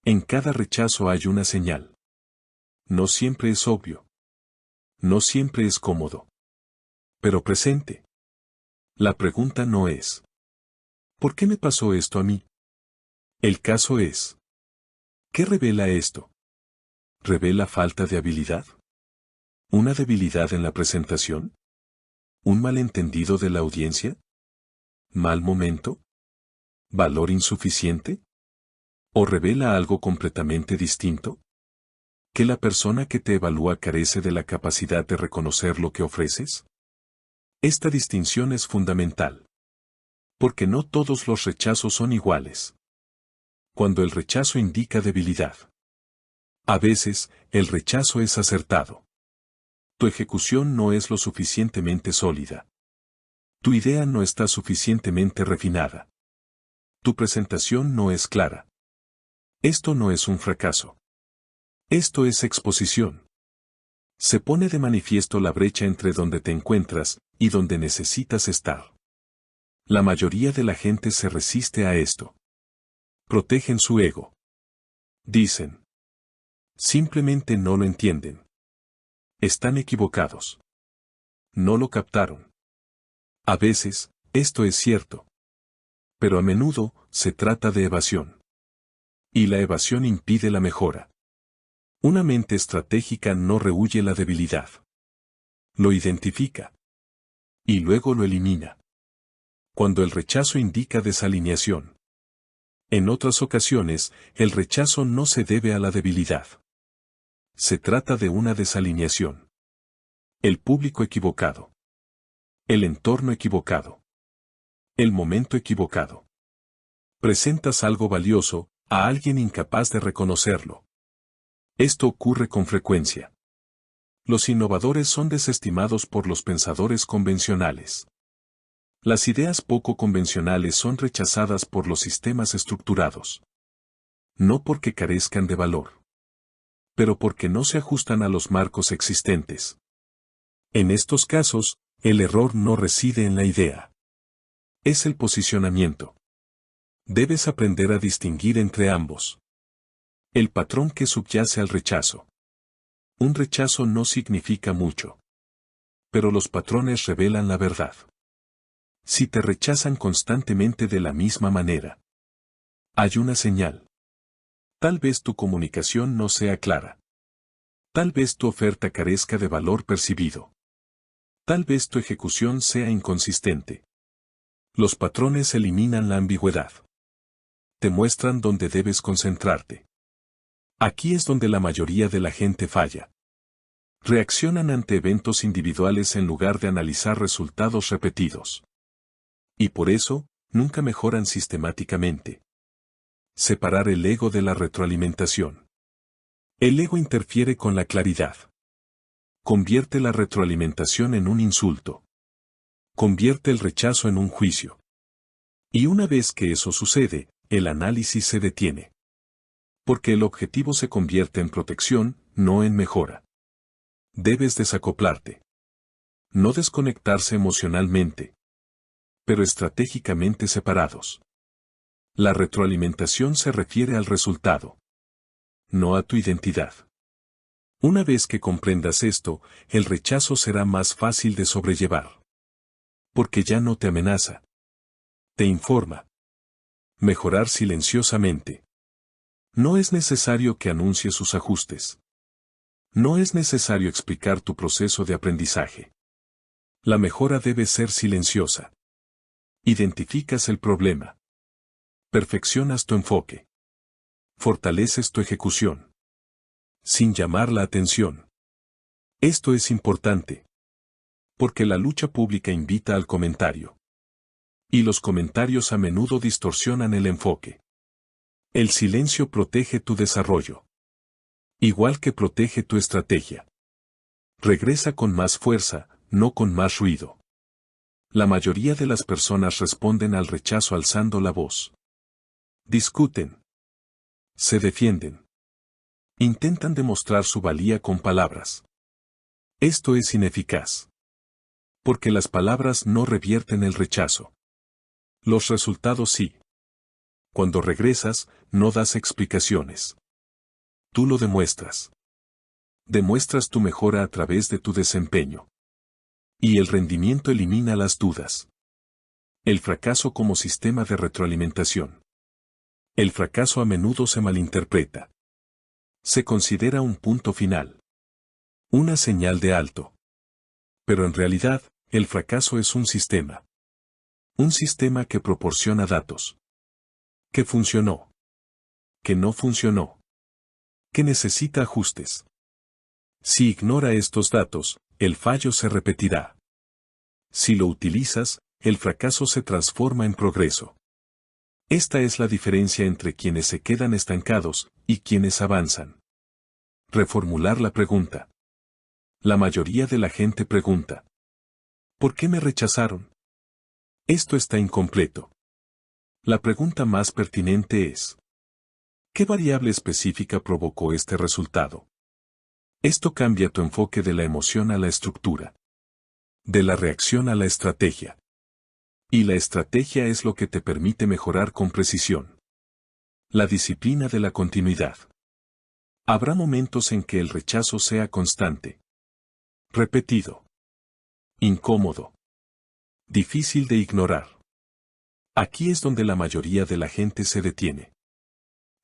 En cada rechazo hay una señal. No siempre es obvio. No siempre es cómodo. Pero presente. La pregunta no es: ¿por qué me pasó esto a mí? El caso es: ¿qué revela esto? ¿Revela falta de habilidad? ¿Una debilidad en la presentación? ¿Un malentendido de la audiencia? ¿Mal momento? ¿Valor insuficiente? ¿O revela algo completamente distinto? ¿Que la persona que te evalúa carece de la capacidad de reconocer lo que ofreces? Esta distinción es fundamental. Porque no todos los rechazos son iguales. Cuando el rechazo indica debilidad. A veces, el rechazo es acertado. Tu ejecución no es lo suficientemente sólida. Tu idea no está suficientemente refinada. Tu presentación no es clara. Esto no es un fracaso. Esto es exposición. Se pone de manifiesto la brecha entre donde te encuentras y donde necesitas estar. La mayoría de la gente se resiste a esto. Protegen su ego. Dicen. Simplemente no lo entienden. Están equivocados. No lo captaron. A veces, esto es cierto. Pero a menudo, se trata de evasión. Y la evasión impide la mejora. Una mente estratégica no rehúye la debilidad. Lo identifica. Y luego lo elimina. Cuando el rechazo indica desalineación. En otras ocasiones, el rechazo no se debe a la debilidad. Se trata de una desalineación. El público equivocado. El entorno equivocado. El momento equivocado. Presentas algo valioso a alguien incapaz de reconocerlo. Esto ocurre con frecuencia. Los innovadores son desestimados por los pensadores convencionales. Las ideas poco convencionales son rechazadas por los sistemas estructurados. No porque carezcan de valor, pero porque no se ajustan a los marcos existentes. En estos casos, el error no reside en la idea. Es el posicionamiento. Debes aprender a distinguir entre ambos. El patrón que subyace al rechazo. Un rechazo no significa mucho. Pero los patrones revelan la verdad. Si te rechazan constantemente de la misma manera, hay una señal. Tal vez tu comunicación no sea clara. Tal vez tu oferta carezca de valor percibido. Tal vez tu ejecución sea inconsistente. Los patrones eliminan la ambigüedad. Te muestran dónde debes concentrarte. Aquí es donde la mayoría de la gente falla. Reaccionan ante eventos individuales en lugar de analizar resultados repetidos. Y por eso, nunca mejoran sistemáticamente. Separar el ego de la retroalimentación. El ego interfiere con la claridad. Convierte la retroalimentación en un insulto. Convierte el rechazo en un juicio. Y una vez que eso sucede, el análisis se detiene. Porque el objetivo se convierte en protección, no en mejora. Debes desacoplarte. No desconectarse emocionalmente, pero estratégicamente separados. La retroalimentación se refiere al resultado, no a tu identidad. Una vez que comprendas esto, el rechazo será más fácil de sobrellevar. Porque ya no te amenaza. Te informa. Mejorar silenciosamente. No es necesario que anuncies sus ajustes. No es necesario explicar tu proceso de aprendizaje. La mejora debe ser silenciosa. Identificas el problema. Perfeccionas tu enfoque. Fortaleces tu ejecución. Sin llamar la atención. Esto es importante. Porque la lucha pública invita al comentario. Y los comentarios a menudo distorsionan el enfoque. El silencio protege tu desarrollo. Igual que protege tu estrategia. Regresa con más fuerza, no con más ruido. La mayoría de las personas responden al rechazo alzando la voz. Discuten. Se defienden. Intentan demostrar su valía con palabras. Esto es ineficaz. Porque las palabras no revierten el rechazo. Los resultados sí. Cuando regresas, no das explicaciones. Tú lo demuestras. Demuestras tu mejora a través de tu desempeño. Y el rendimiento elimina las dudas. El fracaso como sistema de retroalimentación. El fracaso a menudo se malinterpreta. Se considera un punto final. Una señal de alto. Pero en realidad, el fracaso es un sistema. Un sistema que proporciona datos. Que funcionó. Que no funcionó. Que necesita ajustes. Si ignora estos datos, el fallo se repetirá. Si lo utilizas, el fracaso se transforma en progreso. Esta es la diferencia entre quienes se quedan estancados y quienes avanzan. Reformular la pregunta. La mayoría de la gente pregunta: ¿por qué me rechazaron? Esto está incompleto. La pregunta más pertinente es: ¿qué variable específica provocó este resultado? Esto cambia tu enfoque de la emoción a la estructura. De la reacción a la estrategia. Y la estrategia es lo que te permite mejorar con precisión. La disciplina de la continuidad. Habrá momentos en que el rechazo sea constante. Repetido. Incómodo. Difícil de ignorar. Aquí es donde la mayoría de la gente se detiene.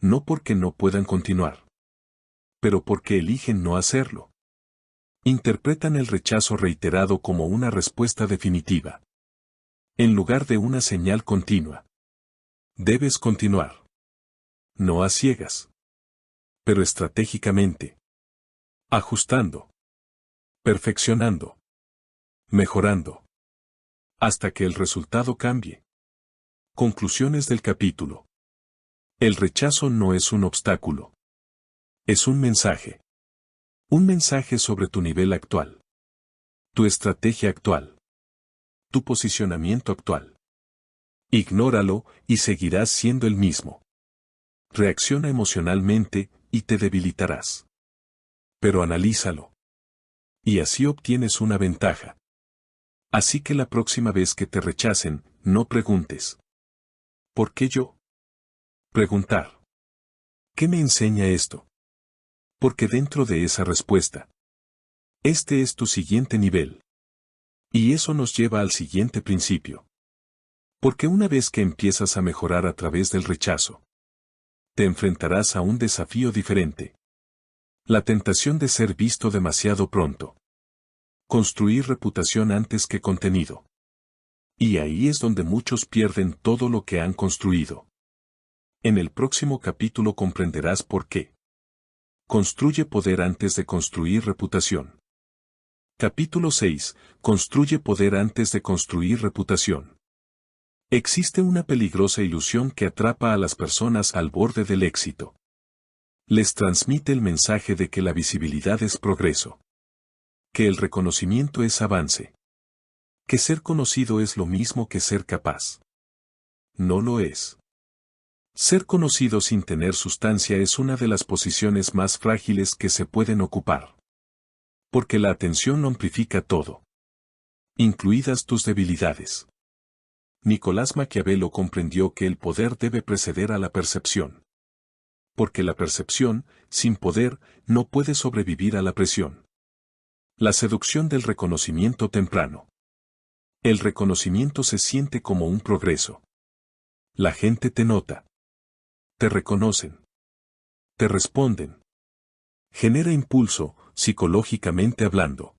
No porque no puedan continuar, pero porque eligen no hacerlo. Interpretan el rechazo reiterado como una respuesta definitiva, en lugar de una señal continua. Debes continuar. No a ciegas, pero estratégicamente. Ajustando. Perfeccionando. Mejorando. Hasta que el resultado cambie. Conclusiones del capítulo. El rechazo no es un obstáculo. Es un mensaje. Un mensaje sobre tu nivel actual. Tu estrategia actual. Tu posicionamiento actual. Ignóralo y seguirás siendo el mismo. Reacciona emocionalmente y te debilitarás. Pero analízalo. Y así obtienes una ventaja. Así que la próxima vez que te rechacen, no preguntes. ¿Por qué yo? Preguntar. ¿Qué me enseña esto? Porque dentro de esa respuesta, este es tu siguiente nivel. Y eso nos lleva al siguiente principio. Porque una vez que empiezas a mejorar a través del rechazo, te enfrentarás a un desafío diferente. La tentación de ser visto demasiado pronto. Construir reputación antes que contenido. Y ahí es donde muchos pierden todo lo que han construido. En el próximo capítulo comprenderás por qué. Construye poder antes de construir reputación. Capítulo 6. Construye poder antes de construir reputación. Existe una peligrosa ilusión que atrapa a las personas al borde del éxito. Les transmite el mensaje de que la visibilidad es progreso. Que el reconocimiento es avance. Que ser conocido es lo mismo que ser capaz. No lo es. Ser conocido sin tener sustancia es una de las posiciones más frágiles que se pueden ocupar. Porque la atención lo amplifica todo. Incluidas tus debilidades. Nicolás Maquiavelo comprendió que el poder debe preceder a la percepción. Porque la percepción, sin poder, no puede sobrevivir a la presión. La seducción del reconocimiento temprano. El reconocimiento se siente como un progreso. La gente te nota. Te reconocen. Te responden. Genera impulso, psicológicamente hablando.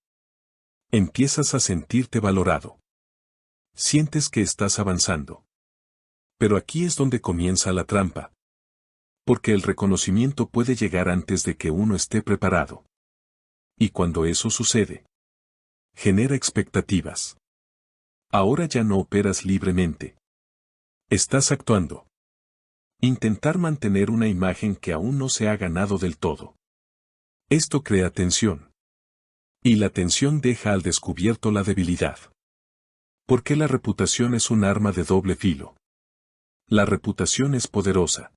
Empiezas a sentirte valorado. Sientes que estás avanzando. Pero aquí es donde comienza la trampa. Porque el reconocimiento puede llegar antes de que uno esté preparado. Y cuando eso sucede, genera expectativas. Ahora ya no operas libremente. Estás actuando. Intentar mantener una imagen que aún no se ha ganado del todo. Esto crea tensión. Y la tensión deja al descubierto la debilidad. Porque la reputación es un arma de doble filo. La reputación es poderosa.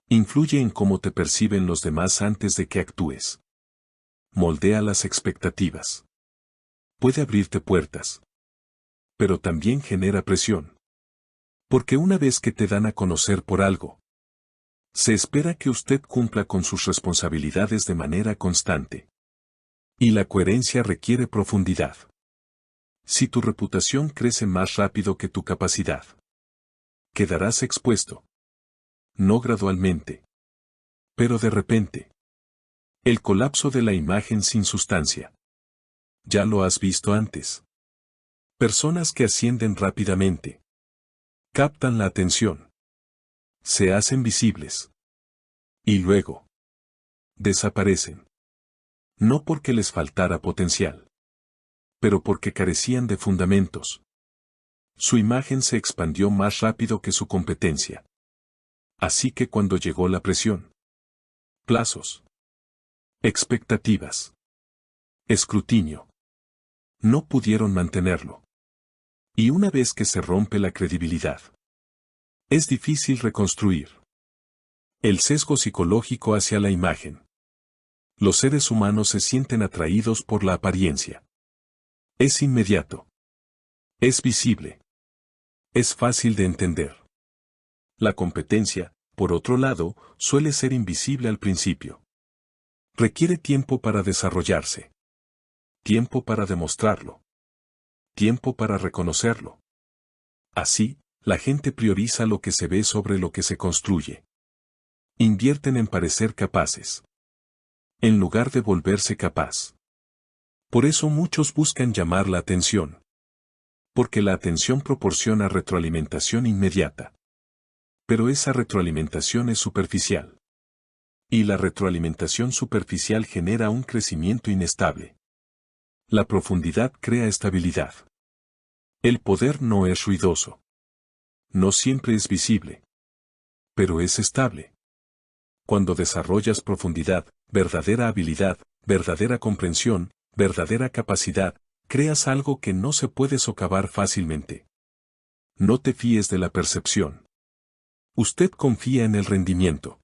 Influye en cómo te perciben los demás antes de que actúes. Moldea las expectativas. Puede abrirte puertas. Pero también genera presión. Porque una vez que te dan a conocer por algo, se espera que usted cumpla con sus responsabilidades de manera constante. Y la coherencia requiere profundidad. Si tu reputación crece más rápido que tu capacidad, quedarás expuesto. No gradualmente, pero de repente. El colapso de la imagen sin sustancia. Ya lo has visto antes. Personas que ascienden rápidamente. Captan la atención. Se hacen visibles. Y luego. Desaparecen. No porque les faltara potencial. Pero porque carecían de fundamentos. Su imagen se expandió más rápido que su competencia. Así que cuando llegó la presión. Plazos. Expectativas. Escrutinio. No pudieron mantenerlo. Y una vez que se rompe la credibilidad, es difícil reconstruir. El sesgo psicológico hacia la imagen. Los seres humanos se sienten atraídos por la apariencia. Es inmediato. Es visible. Es fácil de entender. La competencia, por otro lado, suele ser invisible al principio. Requiere tiempo para desarrollarse. Tiempo para demostrarlo. Tiempo para reconocerlo. Así, la gente prioriza lo que se ve sobre lo que se construye. Invierten en parecer capaces, en lugar de volverse capaz. Por eso muchos buscan llamar la atención. Porque la atención proporciona retroalimentación inmediata. Pero esa retroalimentación es superficial. Y la retroalimentación superficial genera un crecimiento inestable. La profundidad crea estabilidad. El poder no es ruidoso. No siempre es visible. Pero es estable. Cuando desarrollas profundidad, verdadera habilidad, verdadera comprensión, verdadera capacidad, creas algo que no se puede socavar fácilmente. No te fíes de la percepción. Usted confía en el rendimiento.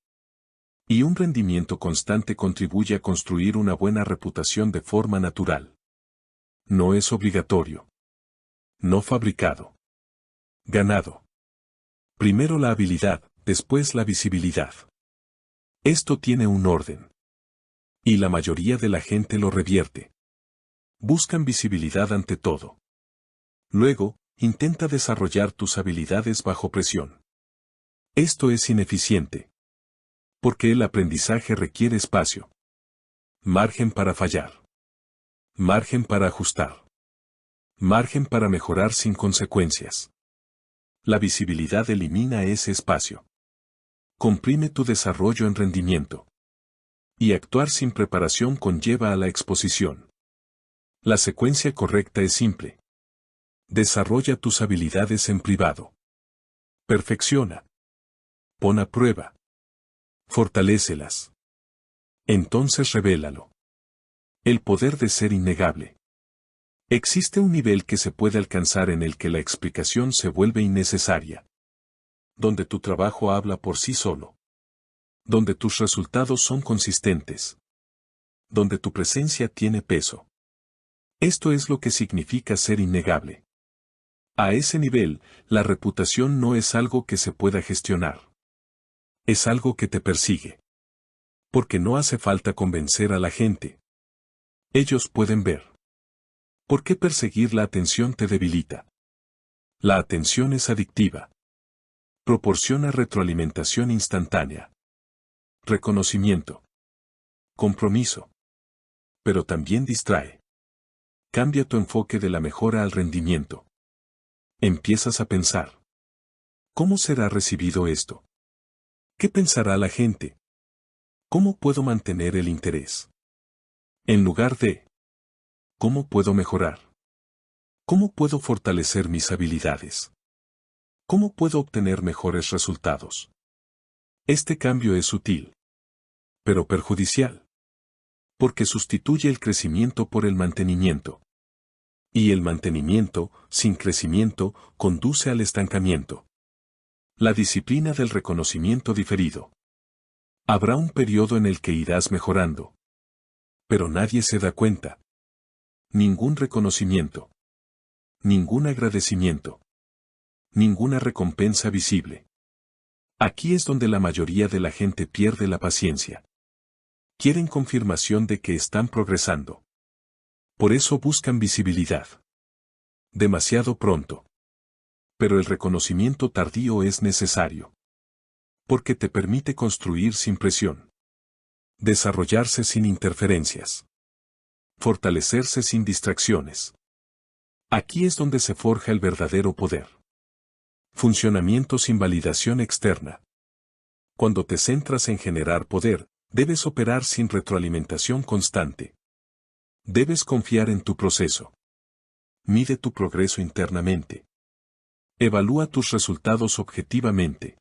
Y un rendimiento constante contribuye a construir una buena reputación de forma natural. No es obligatorio. No fabricado. Ganado. Primero la habilidad, después la visibilidad. Esto tiene un orden. Y la mayoría de la gente lo revierte. Buscan visibilidad ante todo. Luego, intenta desarrollar tus habilidades bajo presión. Esto es ineficiente. Porque el aprendizaje requiere espacio. Margen para fallar. Margen para ajustar. Margen para mejorar sin consecuencias. La visibilidad elimina ese espacio. Comprime tu desarrollo en rendimiento. Y actuar sin preparación conlleva a la exposición. La secuencia correcta es simple. Desarrolla tus habilidades en privado. Perfecciona. Pon a prueba. Fortalécelas. Entonces revélalo. El poder de ser innegable. Existe un nivel que se puede alcanzar en el que la explicación se vuelve innecesaria. Donde tu trabajo habla por sí solo. Donde tus resultados son consistentes. Donde tu presencia tiene peso. Esto es lo que significa ser innegable. A ese nivel, la reputación no es algo que se pueda gestionar. Es algo que te persigue. Porque no hace falta convencer a la gente. Ellos pueden ver. ¿Por qué perseguir la atención te debilita? La atención es adictiva. Proporciona retroalimentación instantánea. Reconocimiento. Compromiso. Pero también distrae. Cambia tu enfoque de la mejora al rendimiento. Empiezas a pensar. ¿Cómo será recibido esto? ¿Qué pensará la gente? ¿Cómo puedo mantener el interés? En lugar de, ¿cómo puedo mejorar? ¿Cómo puedo fortalecer mis habilidades? ¿Cómo puedo obtener mejores resultados? Este cambio es sutil, pero perjudicial. Porque sustituye el crecimiento por el mantenimiento. Y el mantenimiento, sin crecimiento, conduce al estancamiento. La disciplina del reconocimiento diferido. Habrá un periodo en el que irás mejorando. Pero nadie se da cuenta. Ningún reconocimiento. Ningún agradecimiento. Ninguna recompensa visible. Aquí es donde la mayoría de la gente pierde la paciencia. Quieren confirmación de que están progresando. Por eso buscan visibilidad. Demasiado pronto. Pero el reconocimiento tardío es necesario. Porque te permite construir sin presión. Desarrollarse sin interferencias. Fortalecerse sin distracciones. Aquí es donde se forja el verdadero poder. Funcionamiento sin validación externa. Cuando te centras en generar poder, debes operar sin retroalimentación constante. Debes confiar en tu proceso. Mide tu progreso internamente. Evalúa tus resultados objetivamente.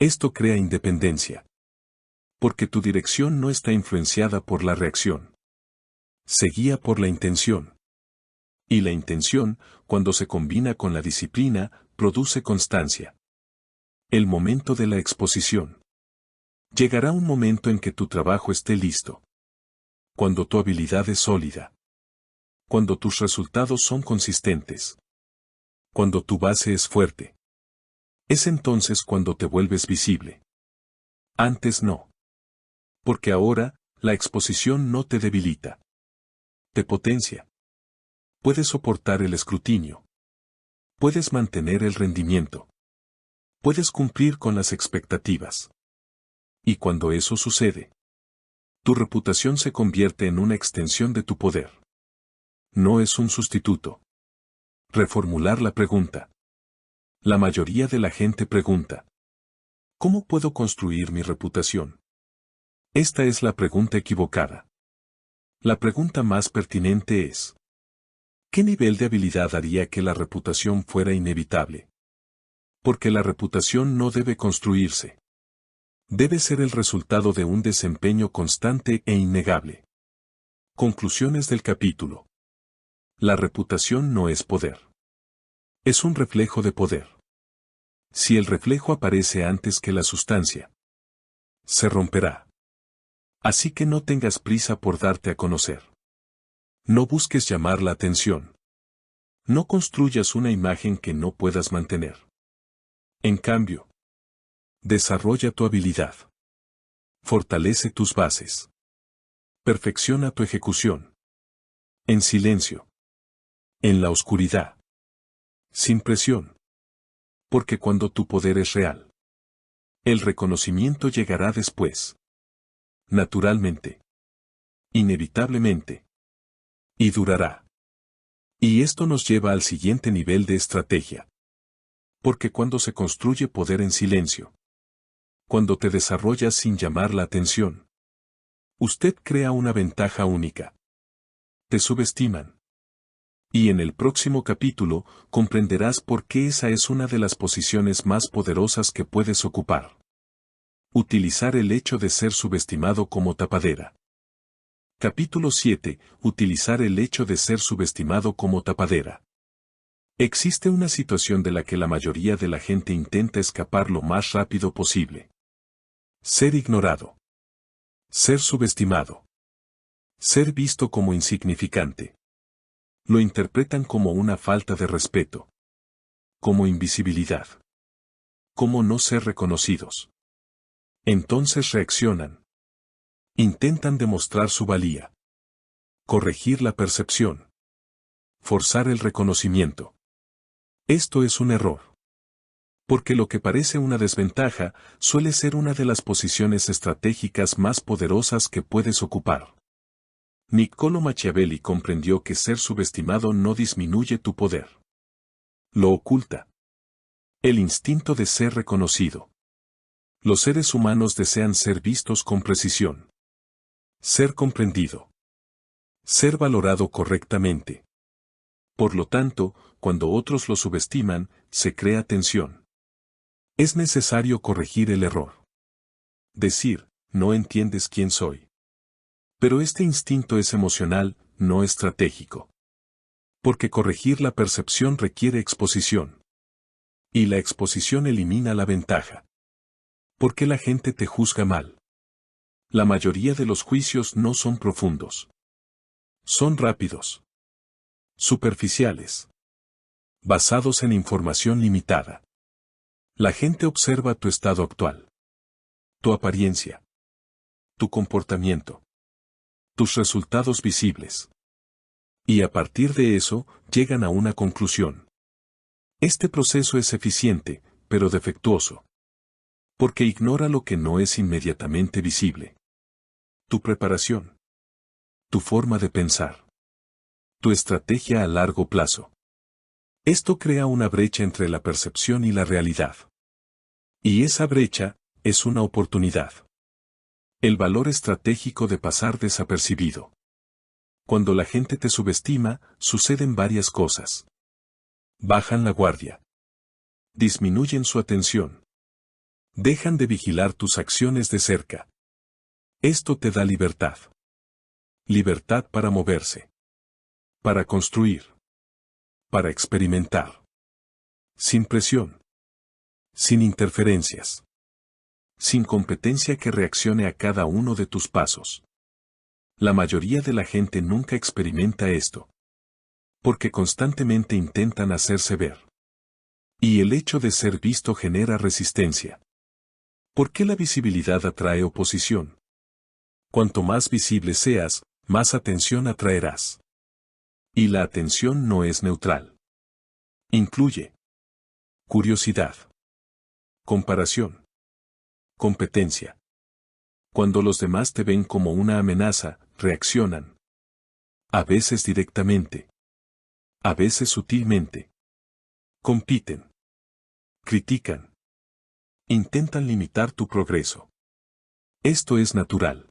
Esto crea independencia. Porque tu dirección no está influenciada por la reacción. Se guía por la intención. Y la intención, cuando se combina con la disciplina, produce constancia. El momento de la exposición. Llegará un momento en que tu trabajo esté listo. Cuando tu habilidad es sólida. Cuando tus resultados son consistentes. Cuando tu base es fuerte. Es entonces cuando te vuelves visible. Antes no. Porque ahora, la exposición no te debilita. Te potencia. Puedes soportar el escrutinio. Puedes mantener el rendimiento. Puedes cumplir con las expectativas. Y cuando eso sucede, tu reputación se convierte en una extensión de tu poder. No es un sustituto. Reformular la pregunta. La mayoría de la gente pregunta. ¿Cómo puedo construir mi reputación? Esta es la pregunta equivocada. La pregunta más pertinente es: ¿qué nivel de habilidad haría que la reputación fuera inevitable? Porque la reputación no debe construirse. Debe ser el resultado de un desempeño constante e innegable. Conclusiones del capítulo. La reputación no es poder. Es un reflejo de poder. Si el reflejo aparece antes que la sustancia, se romperá. Así que no tengas prisa por darte a conocer. No busques llamar la atención. No construyas una imagen que no puedas mantener. En cambio, desarrolla tu habilidad. Fortalece tus bases. Perfecciona tu ejecución. En silencio. En la oscuridad. Sin presión. Porque cuando tu poder es real, el reconocimiento llegará después. Naturalmente. Inevitablemente. Y durará. Y esto nos lleva al siguiente nivel de estrategia. Porque cuando se construye poder en silencio, cuando te desarrollas sin llamar la atención, usted crea una ventaja única. Te subestiman. Y en el próximo capítulo comprenderás por qué esa es una de las posiciones más poderosas que puedes ocupar. Utilizar el hecho de ser subestimado como tapadera. Capítulo 7. Utilizar el hecho de ser subestimado como tapadera. Existe una situación de la que la mayoría de la gente intenta escapar lo más rápido posible. Ser ignorado. Ser subestimado. Ser visto como insignificante. Lo interpretan como una falta de respeto. Como invisibilidad. Como no ser reconocidos. Entonces reaccionan. Intentan demostrar su valía. Corregir la percepción. Forzar el reconocimiento. Esto es un error. Porque lo que parece una desventaja suele ser una de las posiciones estratégicas más poderosas que puedes ocupar. Niccolò Machiavelli comprendió que ser subestimado no disminuye tu poder. Lo oculta. El instinto de ser reconocido. Los seres humanos desean ser vistos con precisión. Ser comprendido. Ser valorado correctamente. Por lo tanto, cuando otros lo subestiman, se crea tensión. Es necesario corregir el error. Decir, no entiendes quién soy. Pero este instinto es emocional, no estratégico. Porque corregir la percepción requiere exposición. Y la exposición elimina la ventaja. ¿Por qué la gente te juzga mal? La mayoría de los juicios no son profundos. Son rápidos. Superficiales. Basados en información limitada. La gente observa tu estado actual. Tu apariencia. Tu comportamiento. Tus resultados visibles. Y a partir de eso, llegan a una conclusión. Este proceso es eficiente, pero defectuoso. Porque ignora lo que no es inmediatamente visible. Tu preparación. Tu forma de pensar. Tu estrategia a largo plazo. Esto crea una brecha entre la percepción y la realidad. Y esa brecha es una oportunidad. El valor estratégico de pasar desapercibido. Cuando la gente te subestima, suceden varias cosas. Bajan la guardia. Disminuyen su atención. Dejan de vigilar tus acciones de cerca. Esto te da libertad. Libertad para moverse. Para construir. Para experimentar. Sin presión. Sin interferencias. Sin competencia que reaccione a cada uno de tus pasos. La mayoría de la gente nunca experimenta esto. Porque constantemente intentan hacerse ver. Y el hecho de ser visto genera resistencia. ¿Por qué la visibilidad atrae oposición? Cuanto más visible seas, más atención atraerás. Y la atención no es neutral. Incluye curiosidad, comparación, competencia. Cuando los demás te ven como una amenaza, reaccionan. A veces directamente. A veces sutilmente. Compiten. Critican. Intentan limitar tu progreso. Esto es natural.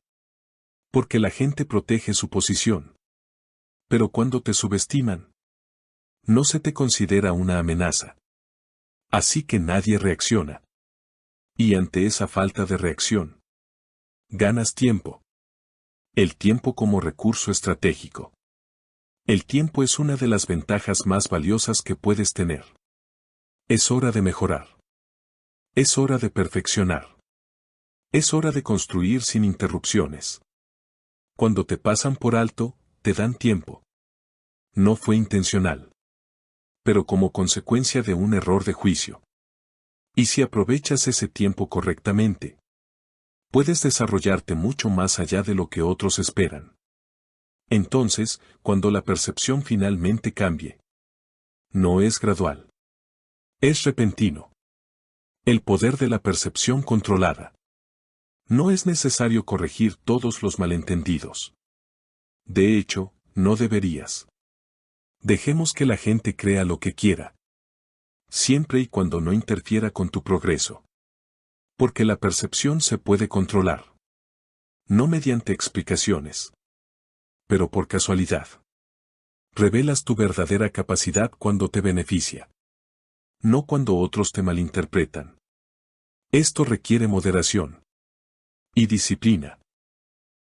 Porque la gente protege su posición. Pero cuando te subestiman, no se te considera una amenaza. Así que nadie reacciona. Y ante esa falta de reacción, ganas tiempo. El tiempo como recurso estratégico. El tiempo es una de las ventajas más valiosas que puedes tener. Es hora de mejorar. Es hora de perfeccionar. Es hora de construir sin interrupciones. Cuando te pasan por alto, te dan tiempo. No fue intencional. Pero como consecuencia de un error de juicio. Y si aprovechas ese tiempo correctamente, puedes desarrollarte mucho más allá de lo que otros esperan. Entonces, cuando la percepción finalmente cambie, no es gradual. Es repentino. El poder de la percepción controlada. No es necesario corregir todos los malentendidos. De hecho, no deberías. Dejemos que la gente crea lo que quiera. Siempre y cuando no interfiera con tu progreso. Porque la percepción se puede controlar. No mediante explicaciones. Pero por casualidad. Revelas tu verdadera capacidad cuando te beneficia. No cuando otros te malinterpretan. Esto requiere moderación. Y disciplina.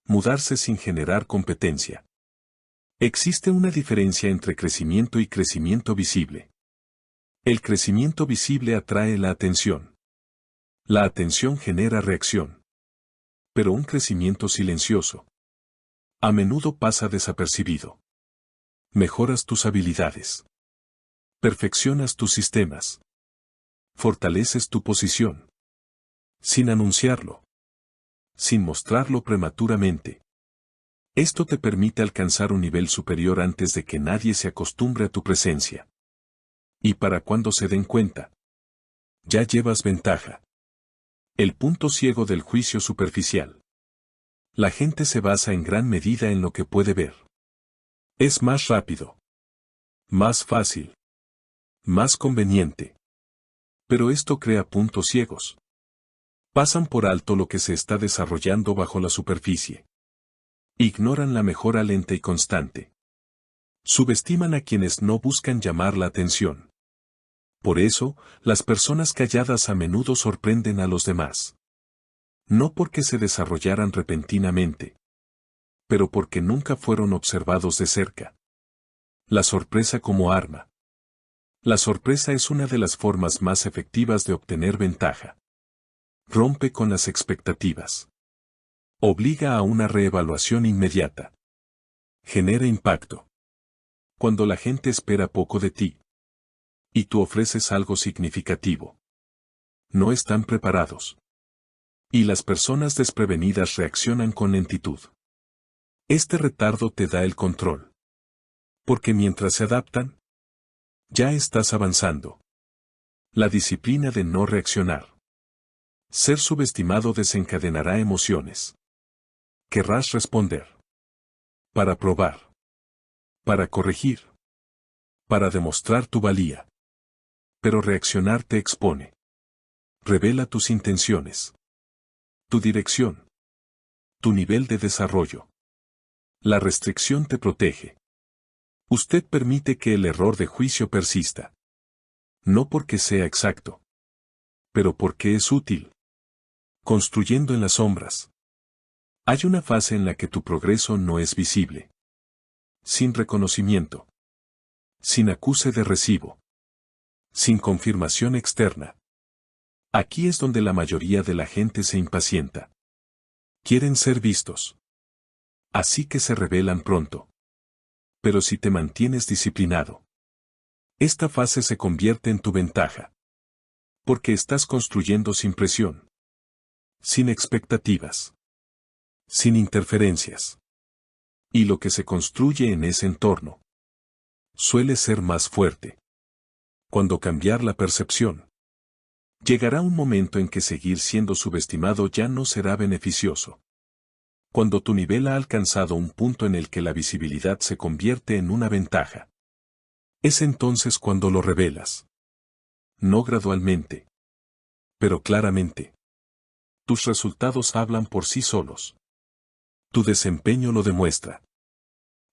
Mudarse sin generar competencia. Existe una diferencia entre crecimiento y crecimiento visible. El crecimiento visible atrae la atención. La atención genera reacción. Pero un crecimiento silencioso a menudo pasa desapercibido. Mejoras tus habilidades. Perfeccionas tus sistemas. Fortaleces tu posición. Sin anunciarlo. Sin mostrarlo prematuramente. Esto te permite alcanzar un nivel superior antes de que nadie se acostumbre a tu presencia. Y para cuando se den cuenta, ya llevas ventaja. El punto ciego del juicio superficial. La gente se basa en gran medida en lo que puede ver. Es más rápido. Más fácil. Más conveniente. Pero esto crea puntos ciegos. Pasan por alto lo que se está desarrollando bajo la superficie. Ignoran la mejora lenta y constante. Subestiman a quienes no buscan llamar la atención. Por eso, las personas calladas a menudo sorprenden a los demás. No porque se desarrollaran repentinamente, pero porque nunca fueron observados de cerca. La sorpresa como arma. La sorpresa es una de las formas más efectivas de obtener ventaja. Rompe con las expectativas. Obliga a una reevaluación inmediata. Genera impacto. Cuando la gente espera poco de ti, y tú ofreces algo significativo, no están preparados. Y las personas desprevenidas reaccionan con lentitud. Este retardo te da el control. Porque mientras se adaptan, ya estás avanzando. La disciplina de no reaccionar. Ser subestimado desencadenará emociones. Querrás responder. Para probar. Para corregir. Para demostrar tu valía. Pero reaccionar te expone. Revela tus intenciones. Tu dirección. Tu nivel de desarrollo. La restricción te protege. Usted permite que el error de juicio persista. No porque sea exacto. Pero porque es útil. Construyendo en las sombras. Hay una fase en la que tu progreso no es visible. Sin reconocimiento. Sin acuse de recibo. Sin confirmación externa. Aquí es donde la mayoría de la gente se impacienta. Quieren ser vistos. Así que se rebelan pronto. Pero si te mantienes disciplinado, esta fase se convierte en tu ventaja. Porque estás construyendo sin presión. Sin expectativas. Sin interferencias. Y lo que se construye en ese entorno suele ser más fuerte. Cuando cambiar la percepción. Llegará un momento en que seguir siendo subestimado ya no será beneficioso. Cuando tu nivel ha alcanzado un punto en el que la visibilidad se convierte en una ventaja. Es entonces cuando lo revelas. No gradualmente. Pero claramente, tus resultados hablan por sí solos. Tu desempeño lo demuestra.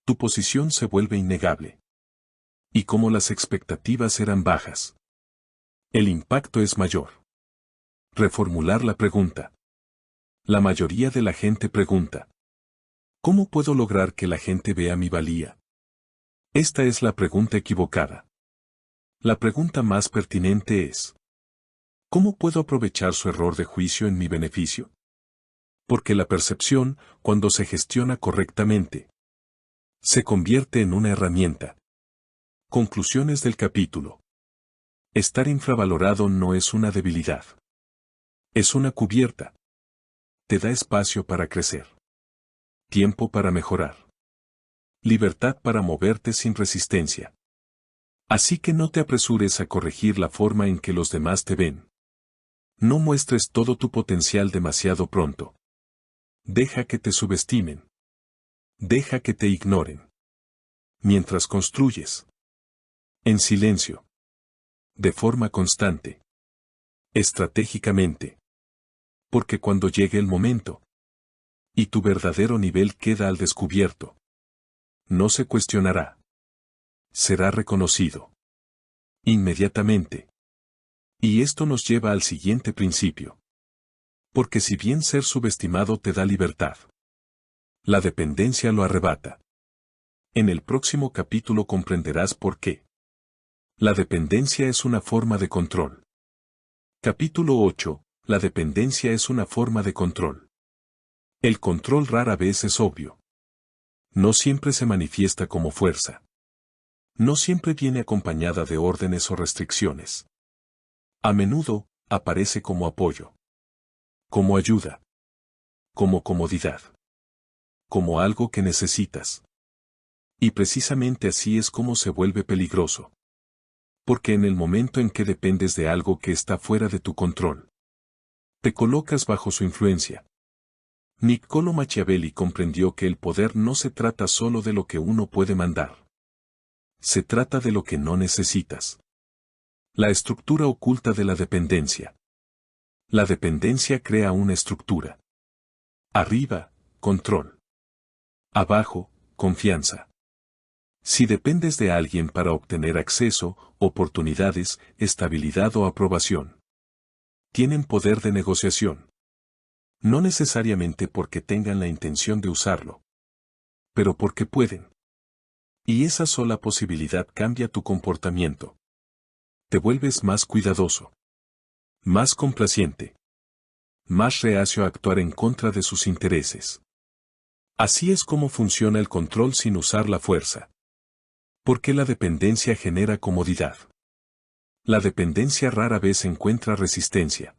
Tu posición se vuelve innegable. Y como las expectativas eran bajas, el impacto es mayor. Reformular la pregunta. La mayoría de la gente pregunta: ¿cómo puedo lograr que la gente vea mi valía? Esta es la pregunta equivocada. La pregunta más pertinente es: ¿cómo puedo aprovechar su error de juicio en mi beneficio? Porque la percepción, cuando se gestiona correctamente, se convierte en una herramienta. Conclusiones del capítulo. Estar infravalorado no es una debilidad. Es una cubierta. Te da espacio para crecer. Tiempo para mejorar. Libertad para moverte sin resistencia. Así que no te apresures a corregir la forma en que los demás te ven. No muestres todo tu potencial demasiado pronto. Deja que te subestimen. Deja que te ignoren. Mientras construyes. En silencio. De forma constante. Estratégicamente. Porque cuando llegue el momento, y tu verdadero nivel queda al descubierto, no se cuestionará. Será reconocido. Inmediatamente. Y esto nos lleva al siguiente principio. Porque si bien ser subestimado te da libertad, la dependencia lo arrebata. En el próximo capítulo comprenderás por qué. La dependencia es una forma de control. Capítulo 8. La dependencia es una forma de control. El control rara vez es obvio. No siempre se manifiesta como fuerza. No siempre viene acompañada de órdenes o restricciones. A menudo, aparece como apoyo. Como ayuda. Como comodidad. Como algo que necesitas. Y precisamente así es como se vuelve peligroso. Porque en el momento en que dependes de algo que está fuera de tu control, te colocas bajo su influencia. Niccolò Machiavelli comprendió que el poder no se trata solo de lo que uno puede mandar. Se trata de lo que no necesitas. La estructura oculta de la dependencia. La dependencia crea una estructura. Arriba, control. Abajo, confianza. Si dependes de alguien para obtener acceso, oportunidades, estabilidad o aprobación, tienen poder de negociación. No necesariamente porque tengan la intención de usarlo, pero porque pueden. Y esa sola posibilidad cambia tu comportamiento. Te vuelves más cuidadoso, más complaciente, más reacio a actuar en contra de sus intereses. Así es como funciona el control sin usar la fuerza. Porque la dependencia genera comodidad. La dependencia rara vez encuentra resistencia.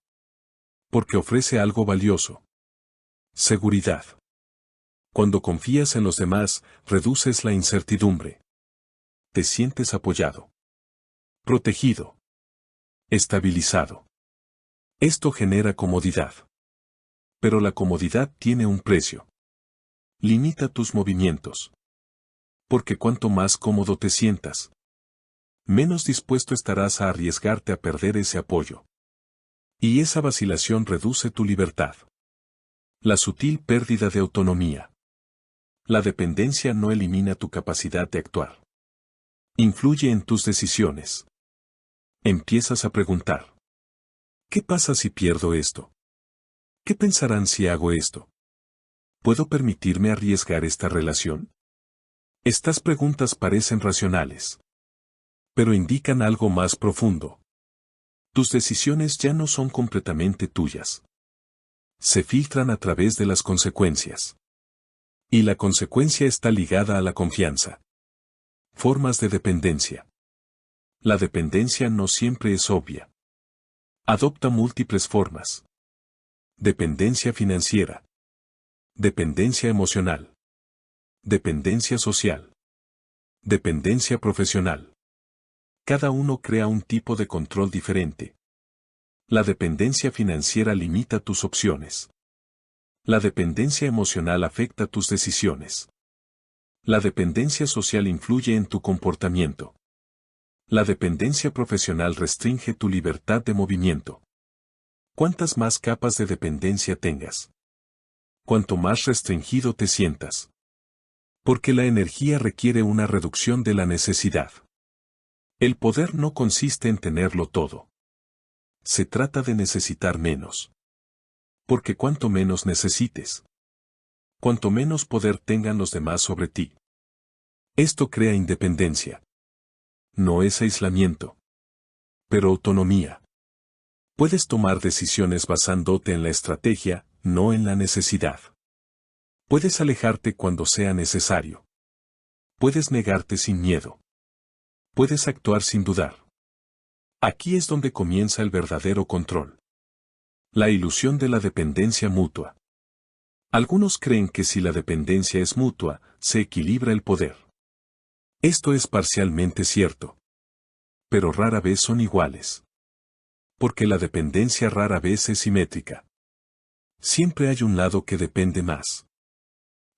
Porque ofrece algo valioso. Seguridad. Cuando confías en los demás, reduces la incertidumbre. Te sientes apoyado. Protegido. Estabilizado. Esto genera comodidad. Pero la comodidad tiene un precio. Limita tus movimientos. Porque cuanto más cómodo te sientas, menos dispuesto estarás a arriesgarte a perder ese apoyo. Y esa vacilación reduce tu libertad. La sutil pérdida de autonomía. La dependencia no elimina tu capacidad de actuar. Influye en tus decisiones. Empiezas a preguntar: ¿qué pasa si pierdo esto? ¿Qué pensarán si hago esto? ¿Puedo permitirme arriesgar esta relación? Estas preguntas parecen racionales, pero indican algo más profundo. Tus decisiones ya no son completamente tuyas. Se filtran a través de las consecuencias. Y la consecuencia está ligada a la confianza. Formas de dependencia. La dependencia no siempre es obvia. Adopta múltiples formas. Dependencia financiera. Dependencia emocional. Dependencia social. Dependencia profesional. Cada uno crea un tipo de control diferente. La dependencia financiera limita tus opciones. La dependencia emocional afecta tus decisiones. La dependencia social influye en tu comportamiento. La dependencia profesional restringe tu libertad de movimiento. Cuantas más capas de dependencia tengas, cuanto más restringido te sientas. Porque la energía requiere una reducción de la necesidad. El poder no consiste en tenerlo todo. Se trata de necesitar menos. Porque cuanto menos necesites, cuanto menos poder tengan los demás sobre ti. Esto crea independencia. No es aislamiento, pero autonomía. Puedes tomar decisiones basándote en la estrategia, no en la necesidad. Puedes alejarte cuando sea necesario. Puedes negarte sin miedo. Puedes actuar sin dudar. Aquí es donde comienza el verdadero control. La ilusión de la dependencia mutua. Algunos creen que si la dependencia es mutua, se equilibra el poder. Esto es parcialmente cierto. Pero rara vez son iguales. Porque la dependencia rara vez es simétrica. Siempre hay un lado que depende más.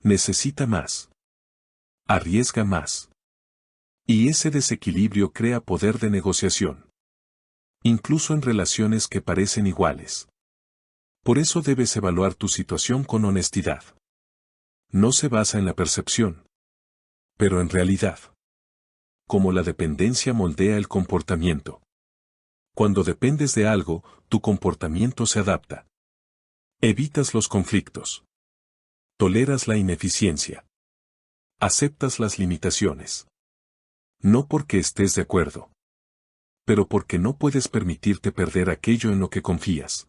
Necesita más. Arriesga más. Y ese desequilibrio crea poder de negociación. Incluso en relaciones que parecen iguales. Por eso debes evaluar tu situación con honestidad. No se basa en la percepción, pero en realidad. Como la dependencia moldea el comportamiento. Cuando dependes de algo, tu comportamiento se adapta. Evitas los conflictos. Toleras la ineficiencia. Aceptas las limitaciones. No porque estés de acuerdo, pero porque no puedes permitirte perder aquello en lo que confías.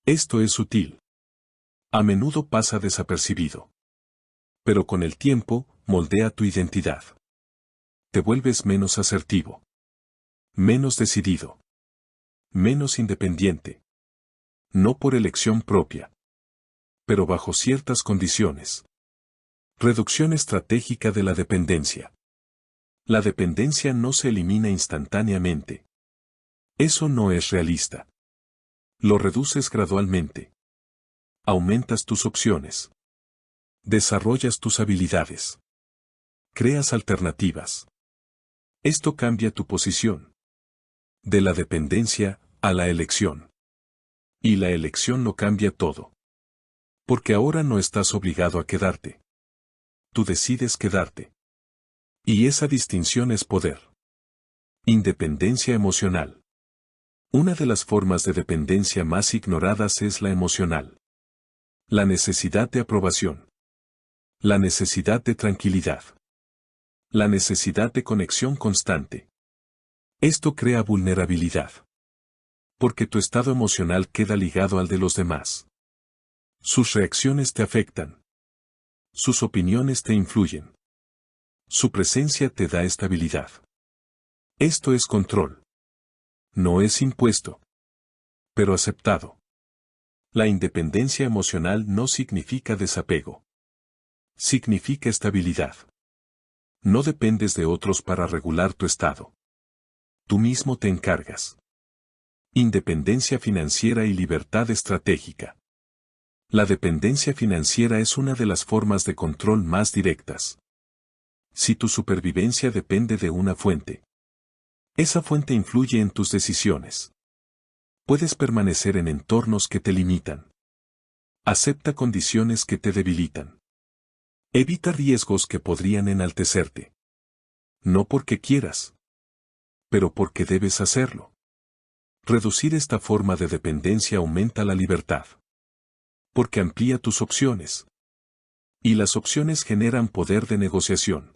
Esto es sutil. A menudo pasa desapercibido. Pero con el tiempo, moldea tu identidad. Te vuelves menos asertivo. Menos decidido. Menos independiente. No por elección propia. Pero bajo ciertas condiciones. Reducción estratégica de la dependencia. La dependencia no se elimina instantáneamente. Eso no es realista. Lo reduces gradualmente. Aumentas tus opciones. Desarrollas tus habilidades. Creas alternativas. Esto cambia tu posición. De la dependencia a la elección. Y la elección lo cambia todo. Porque ahora no estás obligado a quedarte. Tú decides quedarte. Y esa distinción es poder. Independencia emocional. Una de las formas de dependencia más ignoradas es la emocional. La necesidad de aprobación. La necesidad de tranquilidad. La necesidad de conexión constante. Esto crea vulnerabilidad. Porque tu estado emocional queda ligado al de los demás. Sus reacciones te afectan. Sus opiniones te influyen. Su presencia te da estabilidad. Esto es control. No es impuesto. Pero aceptado. La independencia emocional no significa desapego. Significa estabilidad. No dependes de otros para regular tu estado. Tú mismo te encargas. Independencia financiera y libertad estratégica. La dependencia financiera es una de las formas de control más directas. Si tu supervivencia depende de una fuente, esa fuente influye en tus decisiones. Puedes permanecer en entornos que te limitan. Acepta condiciones que te debilitan. Evita riesgos que podrían enaltecerte. No porque quieras, pero porque debes hacerlo. Reducir esta forma de dependencia aumenta la libertad. Porque amplía tus opciones. Y las opciones generan poder de negociación.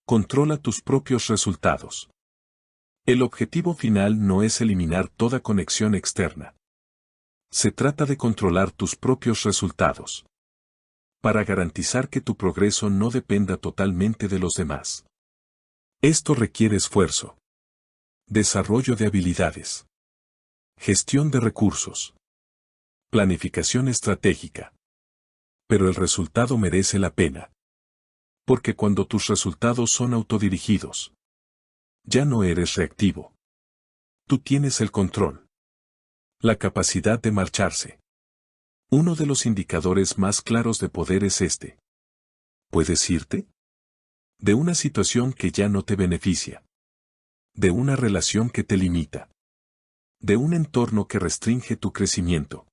Controla tus propios resultados. El objetivo final no es eliminar toda conexión externa. Se trata de controlar tus propios resultados. Para garantizar que tu progreso no dependa totalmente de los demás. Esto requiere esfuerzo. Desarrollo de habilidades. Gestión de recursos. Planificación estratégica. Pero el resultado merece la pena. Porque cuando tus resultados son autodirigidos, ya no eres reactivo. Tú tienes el control. La capacidad de marcharse. Uno de los indicadores más claros de poder es este. ¿Puedes irte? De una situación que ya no te beneficia. De una relación que te limita. de un entorno que restringe tu crecimiento.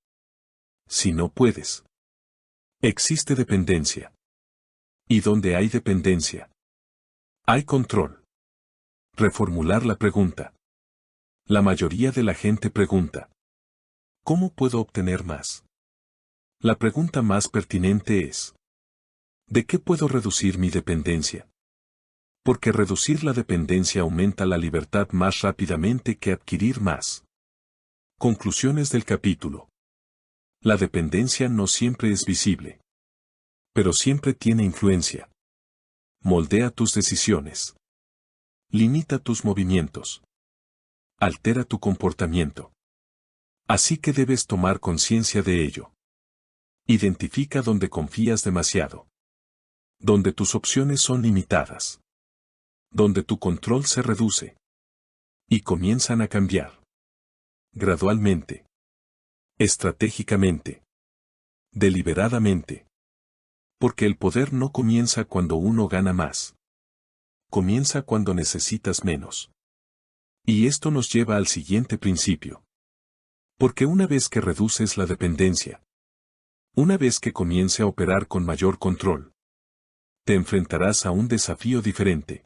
Si no puedes, existe dependencia. Y donde hay dependencia, hay control. Reformular la pregunta. La mayoría de la gente pregunta: ¿cómo puedo obtener más? La pregunta más pertinente es: ¿de qué puedo reducir mi dependencia? Porque reducir la dependencia aumenta la libertad más rápidamente que adquirir más. Conclusiones del capítulo. La dependencia no siempre es visible, pero siempre tiene influencia. Moldea tus decisiones. Limita tus movimientos. Altera tu comportamiento. Así que debes tomar conciencia de ello. Identifica donde confías demasiado. Donde tus opciones son limitadas. Donde tu control se reduce. Y comienzan a cambiar. Gradualmente. Estratégicamente. Deliberadamente. Porque el poder no comienza cuando uno gana más. Comienza cuando necesitas menos. Y esto nos lleva al siguiente principio. Porque una vez que reduces la dependencia, una vez que comience a operar con mayor control, te enfrentarás a un desafío diferente.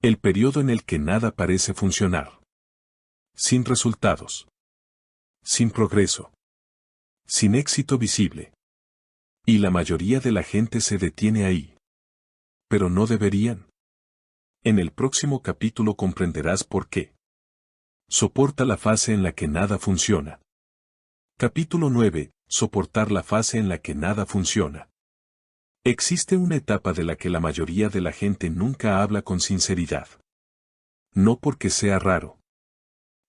El periodo en el que nada parece funcionar. Sin resultados. Sin progreso. Sin éxito visible. Y la mayoría de la gente se detiene ahí. Pero no deberían. En el próximo capítulo comprenderás por qué. Soporta la fase en la que nada funciona. Capítulo 9. Soportar la fase en la que nada funciona. Existe una etapa de la que la mayoría de la gente nunca habla con sinceridad. No porque sea raro,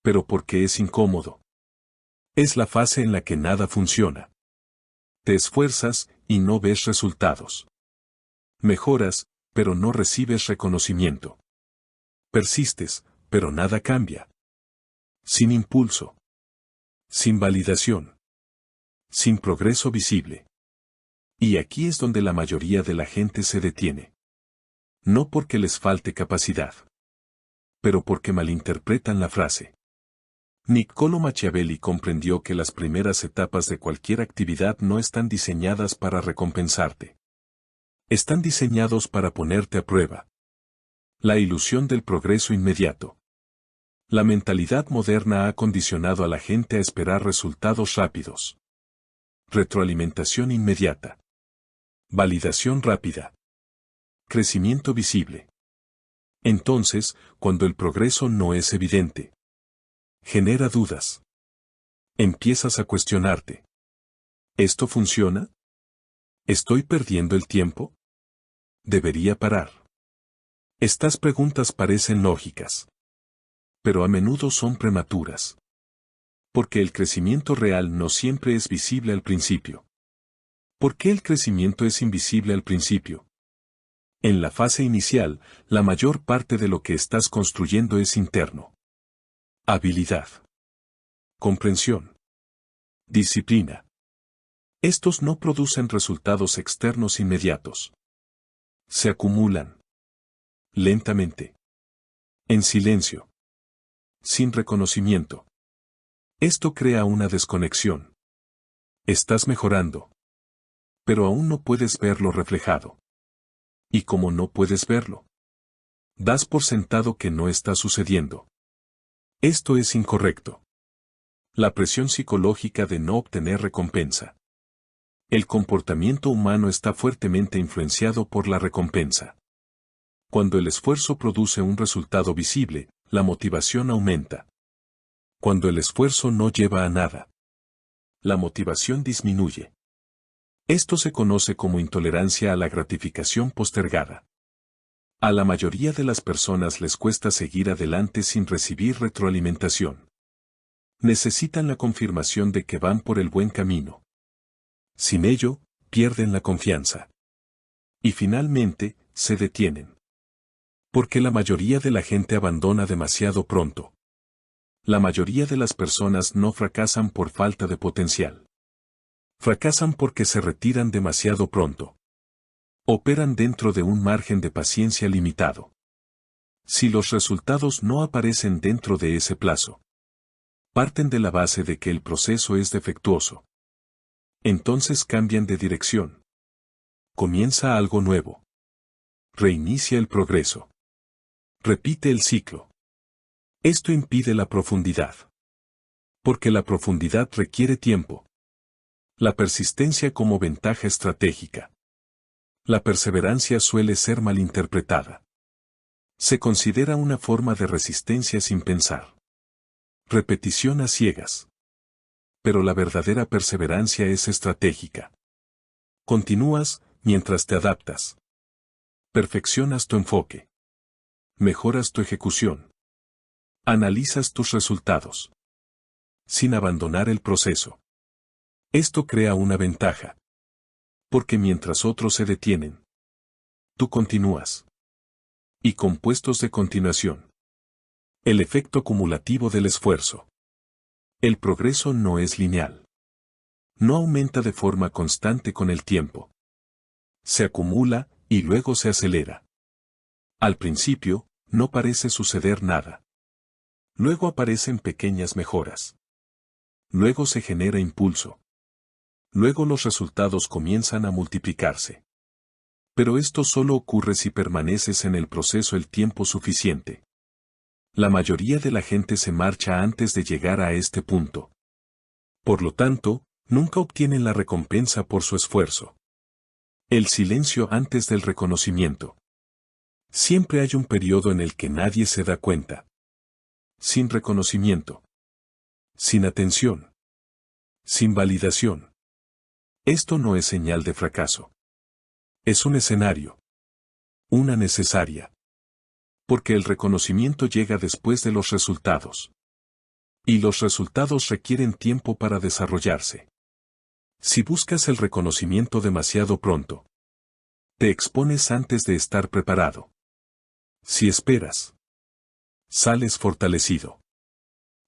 pero porque es incómodo. Es la fase en la que nada funciona. Te esfuerzas y no ves resultados. Mejoras, pero no recibes reconocimiento. Persistes, pero nada cambia. Sin impulso. Sin validación. Sin progreso visible. Y aquí es donde la mayoría de la gente se detiene. No porque les falte capacidad, pero porque malinterpretan la frase. Niccolò Machiavelli comprendió que las primeras etapas de cualquier actividad no están diseñadas para recompensarte. Están diseñados para ponerte a prueba. La ilusión del progreso inmediato. La mentalidad moderna ha condicionado a la gente a esperar resultados rápidos. Retroalimentación inmediata. Validación rápida. Crecimiento visible. Entonces, cuando el progreso no es evidente, genera dudas. Empiezas a cuestionarte. ¿Esto funciona? ¿Estoy perdiendo el tiempo? ¿Debería parar? Estas preguntas parecen lógicas, pero a menudo son prematuras. Porque el crecimiento real no siempre es visible al principio. ¿Por qué el crecimiento es invisible al principio? En la fase inicial, la mayor parte de lo que estás construyendo es interno. Habilidad. Comprensión. Disciplina. Estos no producen resultados externos inmediatos. Se acumulan. Lentamente. En silencio. Sin reconocimiento. Esto crea una desconexión. Estás mejorando. Pero aún no puedes verlo reflejado. Y como no puedes verlo, das por sentado que no está sucediendo. Esto es incorrecto. La presión psicológica de no obtener recompensa. El comportamiento humano está fuertemente influenciado por la recompensa. Cuando el esfuerzo produce un resultado visible, la motivación aumenta. Cuando el esfuerzo no lleva a nada, la motivación disminuye. Esto se conoce como intolerancia a la gratificación postergada. A la mayoría de las personas les cuesta seguir adelante sin recibir retroalimentación. Necesitan la confirmación de que van por el buen camino. Sin ello, pierden la confianza. Y finalmente, se detienen. Porque la mayoría de la gente abandona demasiado pronto. La mayoría de las personas no fracasan por falta de potencial. Fracasan porque se retiran demasiado pronto. Operan dentro de un margen de paciencia limitado. Si los resultados no aparecen dentro de ese plazo, Parten de la base de que el proceso es defectuoso. Entonces cambian de dirección. Comienza algo nuevo. Reinicia el progreso. Repite el ciclo. Esto impide la profundidad. Porque la profundidad requiere tiempo. La persistencia como ventaja estratégica. La perseverancia suele ser malinterpretada. Se considera una forma de resistencia sin pensar. Repetición a ciegas. Pero la verdadera perseverancia es estratégica. Continúas mientras te adaptas. Perfeccionas tu enfoque. Mejoras tu ejecución. Analizas tus resultados. Sin abandonar el proceso. Esto crea una ventaja. Porque mientras otros se detienen, tú continúas. Y compuestos de continuación. El efecto cumulativo del esfuerzo. El progreso no es lineal. No aumenta de forma constante con el tiempo. Se acumula y luego se acelera. Al principio, no parece suceder nada. Luego aparecen pequeñas mejoras. Luego se genera impulso. Luego los resultados comienzan a multiplicarse. Pero esto solo ocurre si permaneces en el proceso el tiempo suficiente. La mayoría de la gente se marcha antes de llegar a este punto. Por lo tanto, nunca obtienen la recompensa por su esfuerzo. El silencio antes del reconocimiento. Siempre hay un periodo en el que nadie se da cuenta. Sin reconocimiento. Sin atención. Sin validación. Esto no es señal de fracaso. Es un escenario. Una necesaria. Porque el reconocimiento llega después de los resultados. Y los resultados requieren tiempo para desarrollarse. Si buscas el reconocimiento demasiado pronto, te expones antes de estar preparado. Si esperas, sales fortalecido.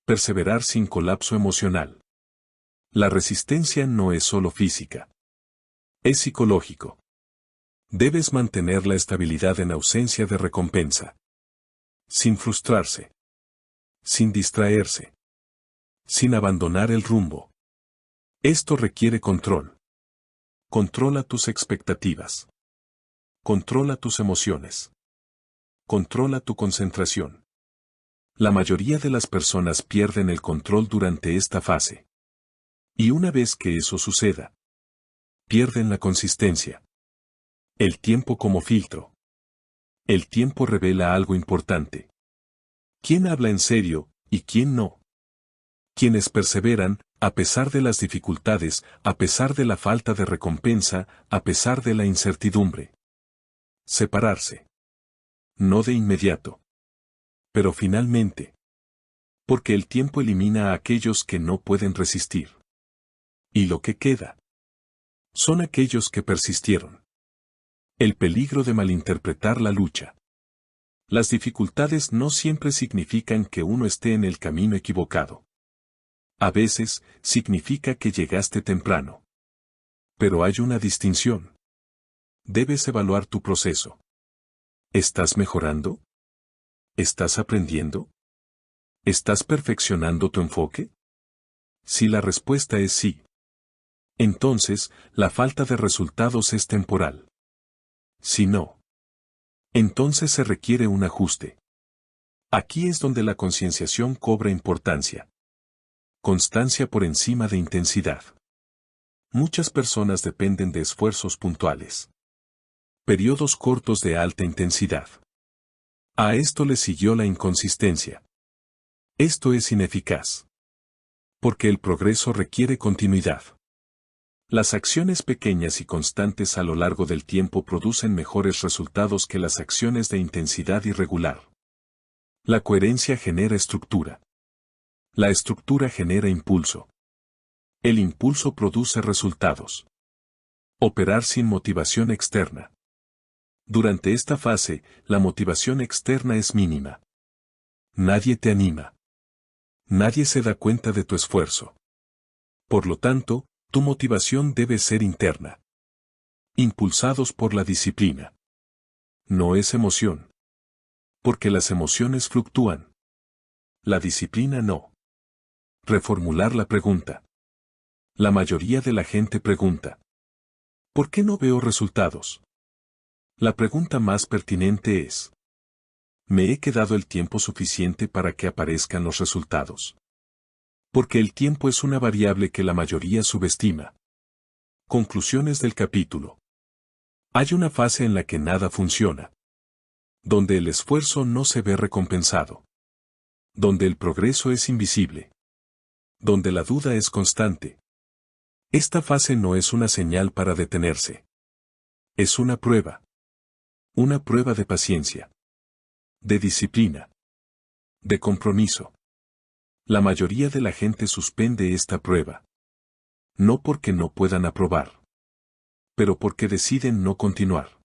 Perseverar sin colapso emocional. La resistencia no es solo física. Es psicológico. Debes mantener la estabilidad en ausencia de recompensa. Sin frustrarse. Sin distraerse. Sin abandonar el rumbo. Esto requiere control. Controla tus expectativas. Controla tus emociones. Controla tu concentración. La mayoría de las personas pierden el control durante esta fase. Y una vez que eso suceda, pierden la consistencia. El tiempo como filtro. El tiempo revela algo importante. ¿Quién habla en serio y quién no? Quienes perseveran, a pesar de las dificultades, a pesar de la falta de recompensa, a pesar de la incertidumbre. Separarse. No de inmediato. Pero finalmente. Porque el tiempo elimina a aquellos que no pueden resistir. ¿Y lo que queda? Son aquellos que persistieron. El peligro de malinterpretar la lucha. Las dificultades no siempre significan que uno esté en el camino equivocado. A veces, significa que llegaste temprano. Pero hay una distinción. Debes evaluar tu proceso. ¿Estás mejorando? ¿Estás aprendiendo? ¿Estás perfeccionando tu enfoque? Si la respuesta es sí, entonces, la falta de resultados es temporal. Si no, entonces se requiere un ajuste. Aquí es donde la concienciación cobra importancia. Constancia por encima de intensidad. Muchas personas dependen de esfuerzos puntuales. Periodos cortos de alta intensidad. A esto le siguió la inconsistencia. Esto es ineficaz. Porque el progreso requiere continuidad. Las acciones pequeñas y constantes a lo largo del tiempo producen mejores resultados que las acciones de intensidad irregular. La coherencia genera estructura. La estructura genera impulso. El impulso produce resultados. Operar sin motivación externa. Durante esta fase, la motivación externa es mínima. Nadie te anima. Nadie se da cuenta de tu esfuerzo. Por lo tanto, tu motivación debe ser interna. Impulsados por la disciplina. No es emoción. Porque las emociones fluctúan. La disciplina no. Reformular la pregunta. La mayoría de la gente pregunta: ¿por qué no veo resultados? La pregunta más pertinente es: ¿me he quedado el tiempo suficiente para que aparezcan los resultados? Porque el tiempo es una variable que la mayoría subestima. Conclusiones del capítulo. Hay una fase en la que nada funciona. Donde el esfuerzo no se ve recompensado. Donde el progreso es invisible. Donde la duda es constante. Esta fase no es una señal para detenerse. Es una prueba. Una prueba de paciencia. De disciplina. De compromiso. La mayoría de la gente suspende esta prueba. No porque no puedan aprobar. Pero porque deciden no continuar.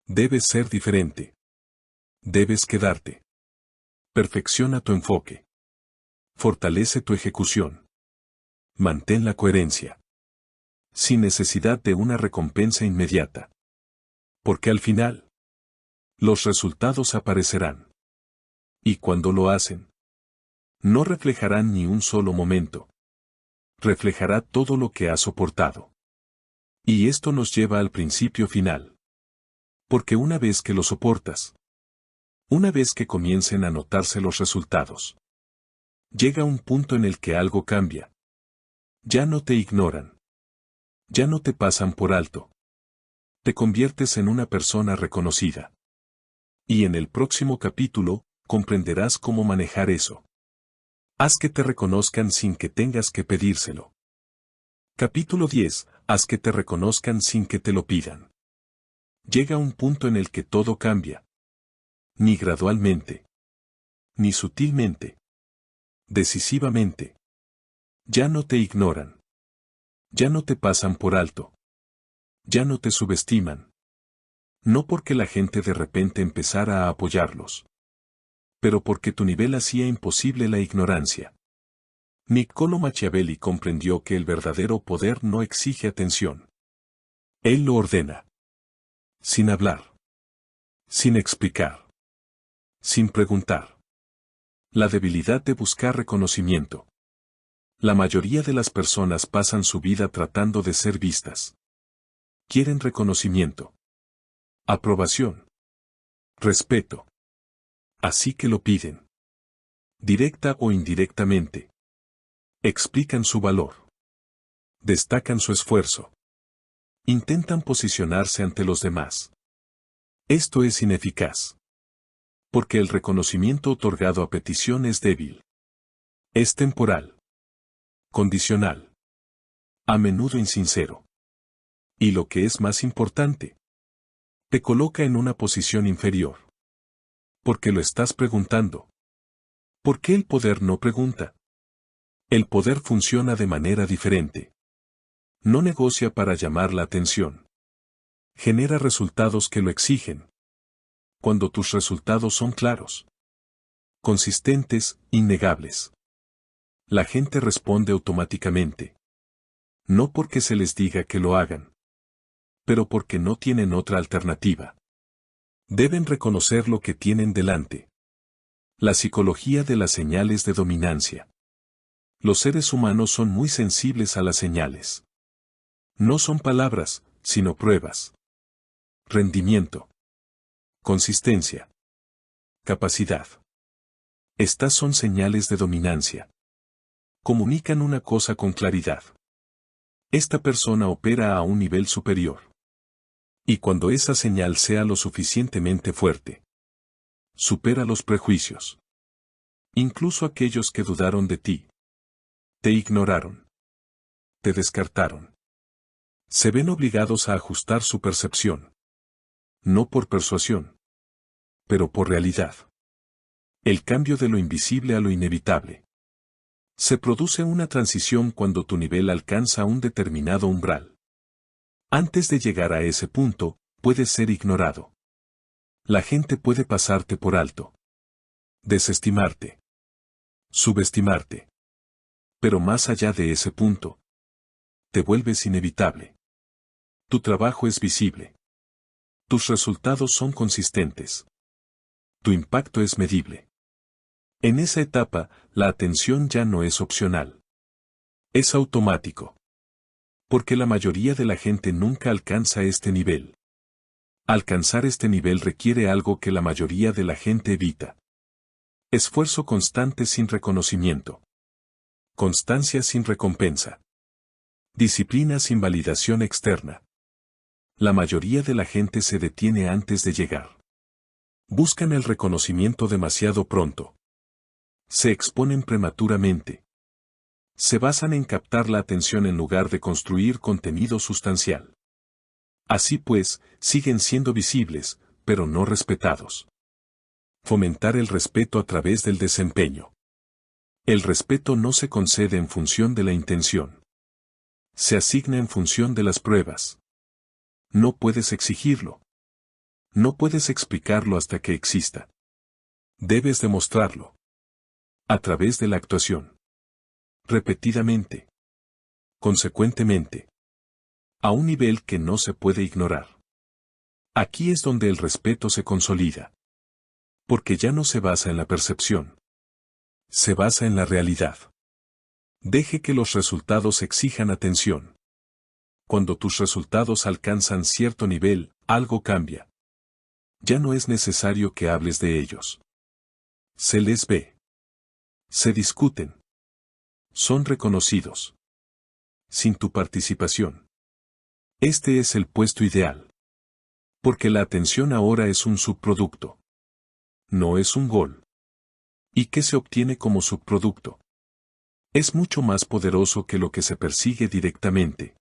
Debes ser diferente. Debes quedarte. Perfecciona tu enfoque. Fortalece tu ejecución. Mantén la coherencia. Sin necesidad de una recompensa inmediata. Porque al final, los resultados aparecerán. Y cuando lo hacen, no reflejarán ni un solo momento. Reflejará todo lo que has soportado. Y esto nos lleva al principio final. Porque una vez que lo soportas, una vez que comiencen a notarse los resultados, llega un punto en el que algo cambia. Ya no te ignoran. Ya no te pasan por alto. Te conviertes en una persona reconocida. Y en el próximo capítulo, comprenderás cómo manejar eso. Haz que te reconozcan sin que tengas que pedírselo. Capítulo 10. Haz que te reconozcan sin que te lo pidan. Llega un punto en el que todo cambia. Ni gradualmente. Ni sutilmente. Decisivamente. Ya no te ignoran. Ya no te pasan por alto. Ya no te subestiman. No porque la gente de repente empezara a apoyarlos. Pero porque tu nivel hacía imposible la ignorancia. Niccolò Machiavelli comprendió que el verdadero poder no exige atención. Él lo ordena. Sin hablar. Sin explicar. Sin preguntar. La debilidad de buscar reconocimiento. La mayoría de las personas pasan su vida tratando de ser vistas. Quieren reconocimiento. Aprobación. Respeto. Así que lo piden. Directa o indirectamente. Explican su valor. Destacan su esfuerzo. Intentan posicionarse ante los demás. Esto es ineficaz. Porque el reconocimiento otorgado a petición es débil. Es temporal. Condicional. A menudo insincero. Y lo que es más importante, te coloca en una posición inferior. Porque lo estás preguntando. ¿Por qué el poder no pregunta? El poder funciona de manera diferente. No negocia para llamar la atención. Genera resultados que lo exigen. Cuando tus resultados son claros, consistentes, innegables, la gente responde automáticamente. No porque se les diga que lo hagan, pero porque no tienen otra alternativa. Deben reconocer lo que tienen delante. La psicología de las señales de dominancia. Los seres humanos son muy sensibles a las señales. No son palabras, sino pruebas. Rendimiento. Consistencia. Capacidad. Estas son señales de dominancia. Comunican una cosa con claridad. Esta persona opera a un nivel superior. Y cuando esa señal sea lo suficientemente fuerte, supera los prejuicios. Incluso aquellos que dudaron de ti. Te ignoraron. Te descartaron. Se ven obligados a ajustar su percepción. No por persuasión, pero por realidad. El cambio de lo invisible a lo inevitable. Se produce una transición cuando tu nivel alcanza un determinado umbral. Antes de llegar a ese punto, puedes ser ignorado. La gente puede pasarte por alto. Desestimarte. Subestimarte. Pero más allá de ese punto, te vuelves inevitable. Tu trabajo es visible. Tus resultados son consistentes. Tu impacto es medible. En esa etapa, la atención ya no es opcional. Es automático. Porque la mayoría de la gente nunca alcanza este nivel. Alcanzar este nivel requiere algo que la mayoría de la gente evita. Esfuerzo constante sin reconocimiento. Constancia sin recompensa. Disciplina sin validación externa. La mayoría de la gente se detiene antes de llegar. Buscan el reconocimiento demasiado pronto. Se exponen prematuramente. Se basan en captar la atención en lugar de construir contenido sustancial. Así pues, siguen siendo visibles, pero no respetados. Fomentar el respeto a través del desempeño. El respeto no se concede en función de la intención. Se asigna en función de las pruebas. No puedes exigirlo. No puedes explicarlo hasta que exista. Debes demostrarlo. A través de la actuación. Repetidamente. Consecuentemente. A un nivel que no se puede ignorar. Aquí es donde el respeto se consolida. Porque ya no se basa en la percepción. Se basa en la realidad. Deje que los resultados exijan atención. Cuando tus resultados alcanzan cierto nivel, algo cambia. Ya no es necesario que hables de ellos. Se les ve. Se discuten. Son reconocidos. Sin tu participación. Este es el puesto ideal. Porque la atención ahora es un subproducto. No es un gol. ¿Y qué se obtiene como subproducto? Es mucho más poderoso que lo que se persigue directamente.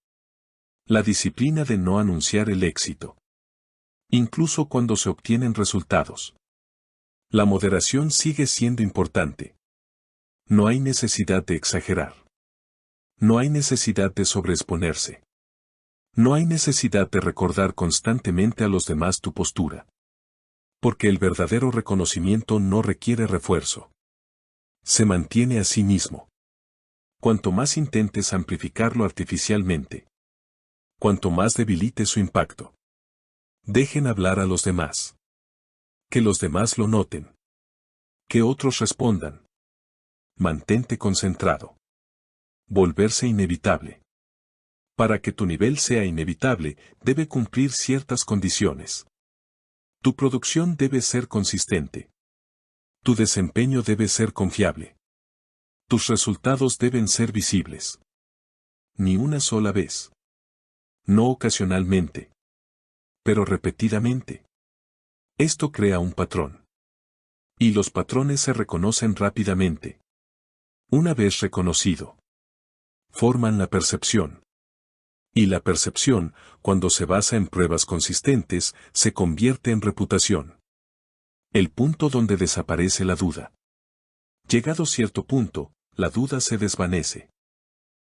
La disciplina de no anunciar el éxito. Incluso cuando se obtienen resultados. La moderación sigue siendo importante. No hay necesidad de exagerar. No hay necesidad de sobreexponerse. No hay necesidad de recordar constantemente a los demás tu postura. Porque el verdadero reconocimiento no requiere refuerzo. Se mantiene a sí mismo. Cuanto más intentes amplificarlo artificialmente. Cuanto más debilite su impacto. Dejen hablar a los demás. Que los demás lo noten. Que otros respondan. Mantente concentrado. Volverse inevitable. Para que tu nivel sea inevitable, debe cumplir ciertas condiciones. Tu producción debe ser consistente. Tu desempeño debe ser confiable. Tus resultados deben ser visibles. Ni una sola vez. No ocasionalmente. Pero repetidamente. Esto crea un patrón. Y los patrones se reconocen rápidamente. Una vez reconocido. Forman la percepción. Y la percepción, cuando se basa en pruebas consistentes, se convierte en reputación. El punto donde desaparece la duda. Llegado cierto punto, la duda se desvanece.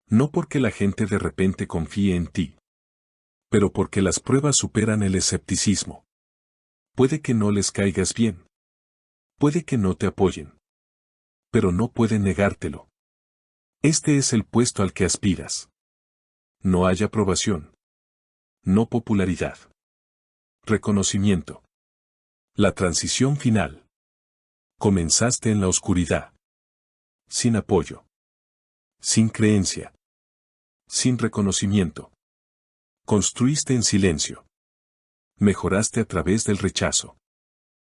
No porque la gente de repente confíe en ti. Pero porque las pruebas superan el escepticismo. Puede que no les caigas bien. Puede que no te apoyen. Pero no pueden negártelo. Este es el puesto al que aspiras. No hay aprobación. No popularidad. Reconocimiento. La transición final. Comenzaste en la oscuridad. Sin apoyo. Sin creencia. Sin reconocimiento. Construiste en silencio. Mejoraste a través del rechazo.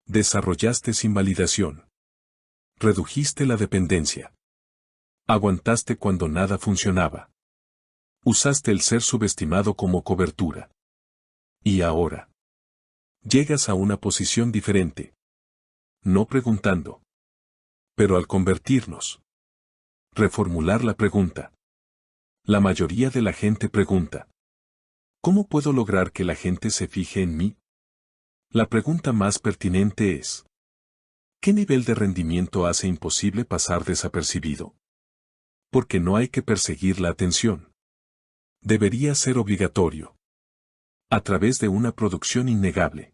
Desarrollaste sin validación. Redujiste la dependencia. Aguantaste cuando nada funcionaba. Usaste el ser subestimado como cobertura. Y ahora. Llegas a una posición diferente. No preguntando. Pero al convertirnos. Reformular la pregunta. La mayoría de la gente pregunta. ¿Cómo puedo lograr que la gente se fije en mí? La pregunta más pertinente es. ¿Qué nivel de rendimiento hace imposible pasar desapercibido? Porque no hay que perseguir la atención. Debería ser obligatorio. A través de una producción innegable.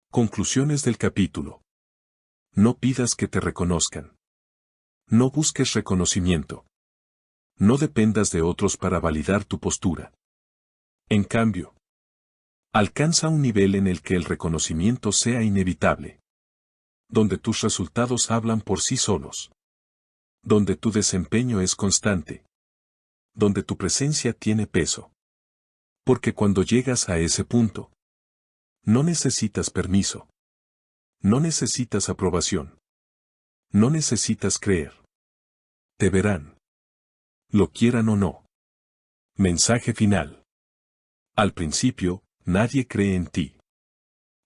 Conclusiones del capítulo. No pidas que te reconozcan. No busques reconocimiento. No dependas de otros para validar tu postura. En cambio, alcanza un nivel en el que el reconocimiento sea inevitable. Donde tus resultados hablan por sí solos. Donde tu desempeño es constante. Donde tu presencia tiene peso. Porque cuando llegas a ese punto, no necesitas permiso. No necesitas aprobación. No necesitas creer. Te verán. Lo quieran o no. Mensaje final. Al principio, nadie cree en ti.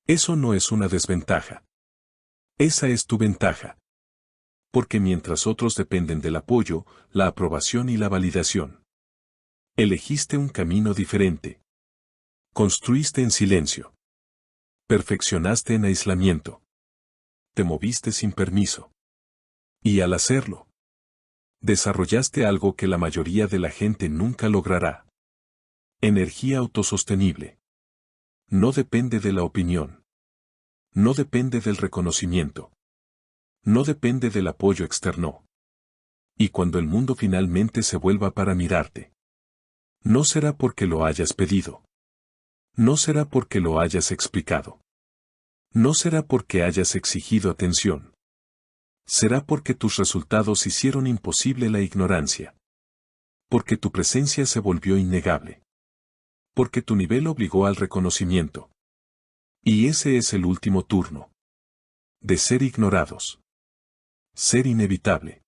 Eso no es una desventaja. Esa es tu ventaja. Porque mientras otros dependen del apoyo, la aprobación y la validación, elegiste un camino diferente. Construiste en silencio. Perfeccionaste en aislamiento. Te moviste sin permiso. Y al hacerlo, desarrollaste algo que la mayoría de la gente nunca logrará. Energía autosostenible. No depende de la opinión. No depende del reconocimiento. No depende del apoyo externo. Y cuando el mundo finalmente se vuelva para mirarte, no será porque lo hayas pedido. No será porque lo hayas explicado. No será porque hayas exigido atención. Será porque tus resultados hicieron imposible la ignorancia. Porque tu presencia se volvió innegable. Porque tu nivel obligó al reconocimiento. Y ese es el último turno. De ser ignorados. Ser inevitable.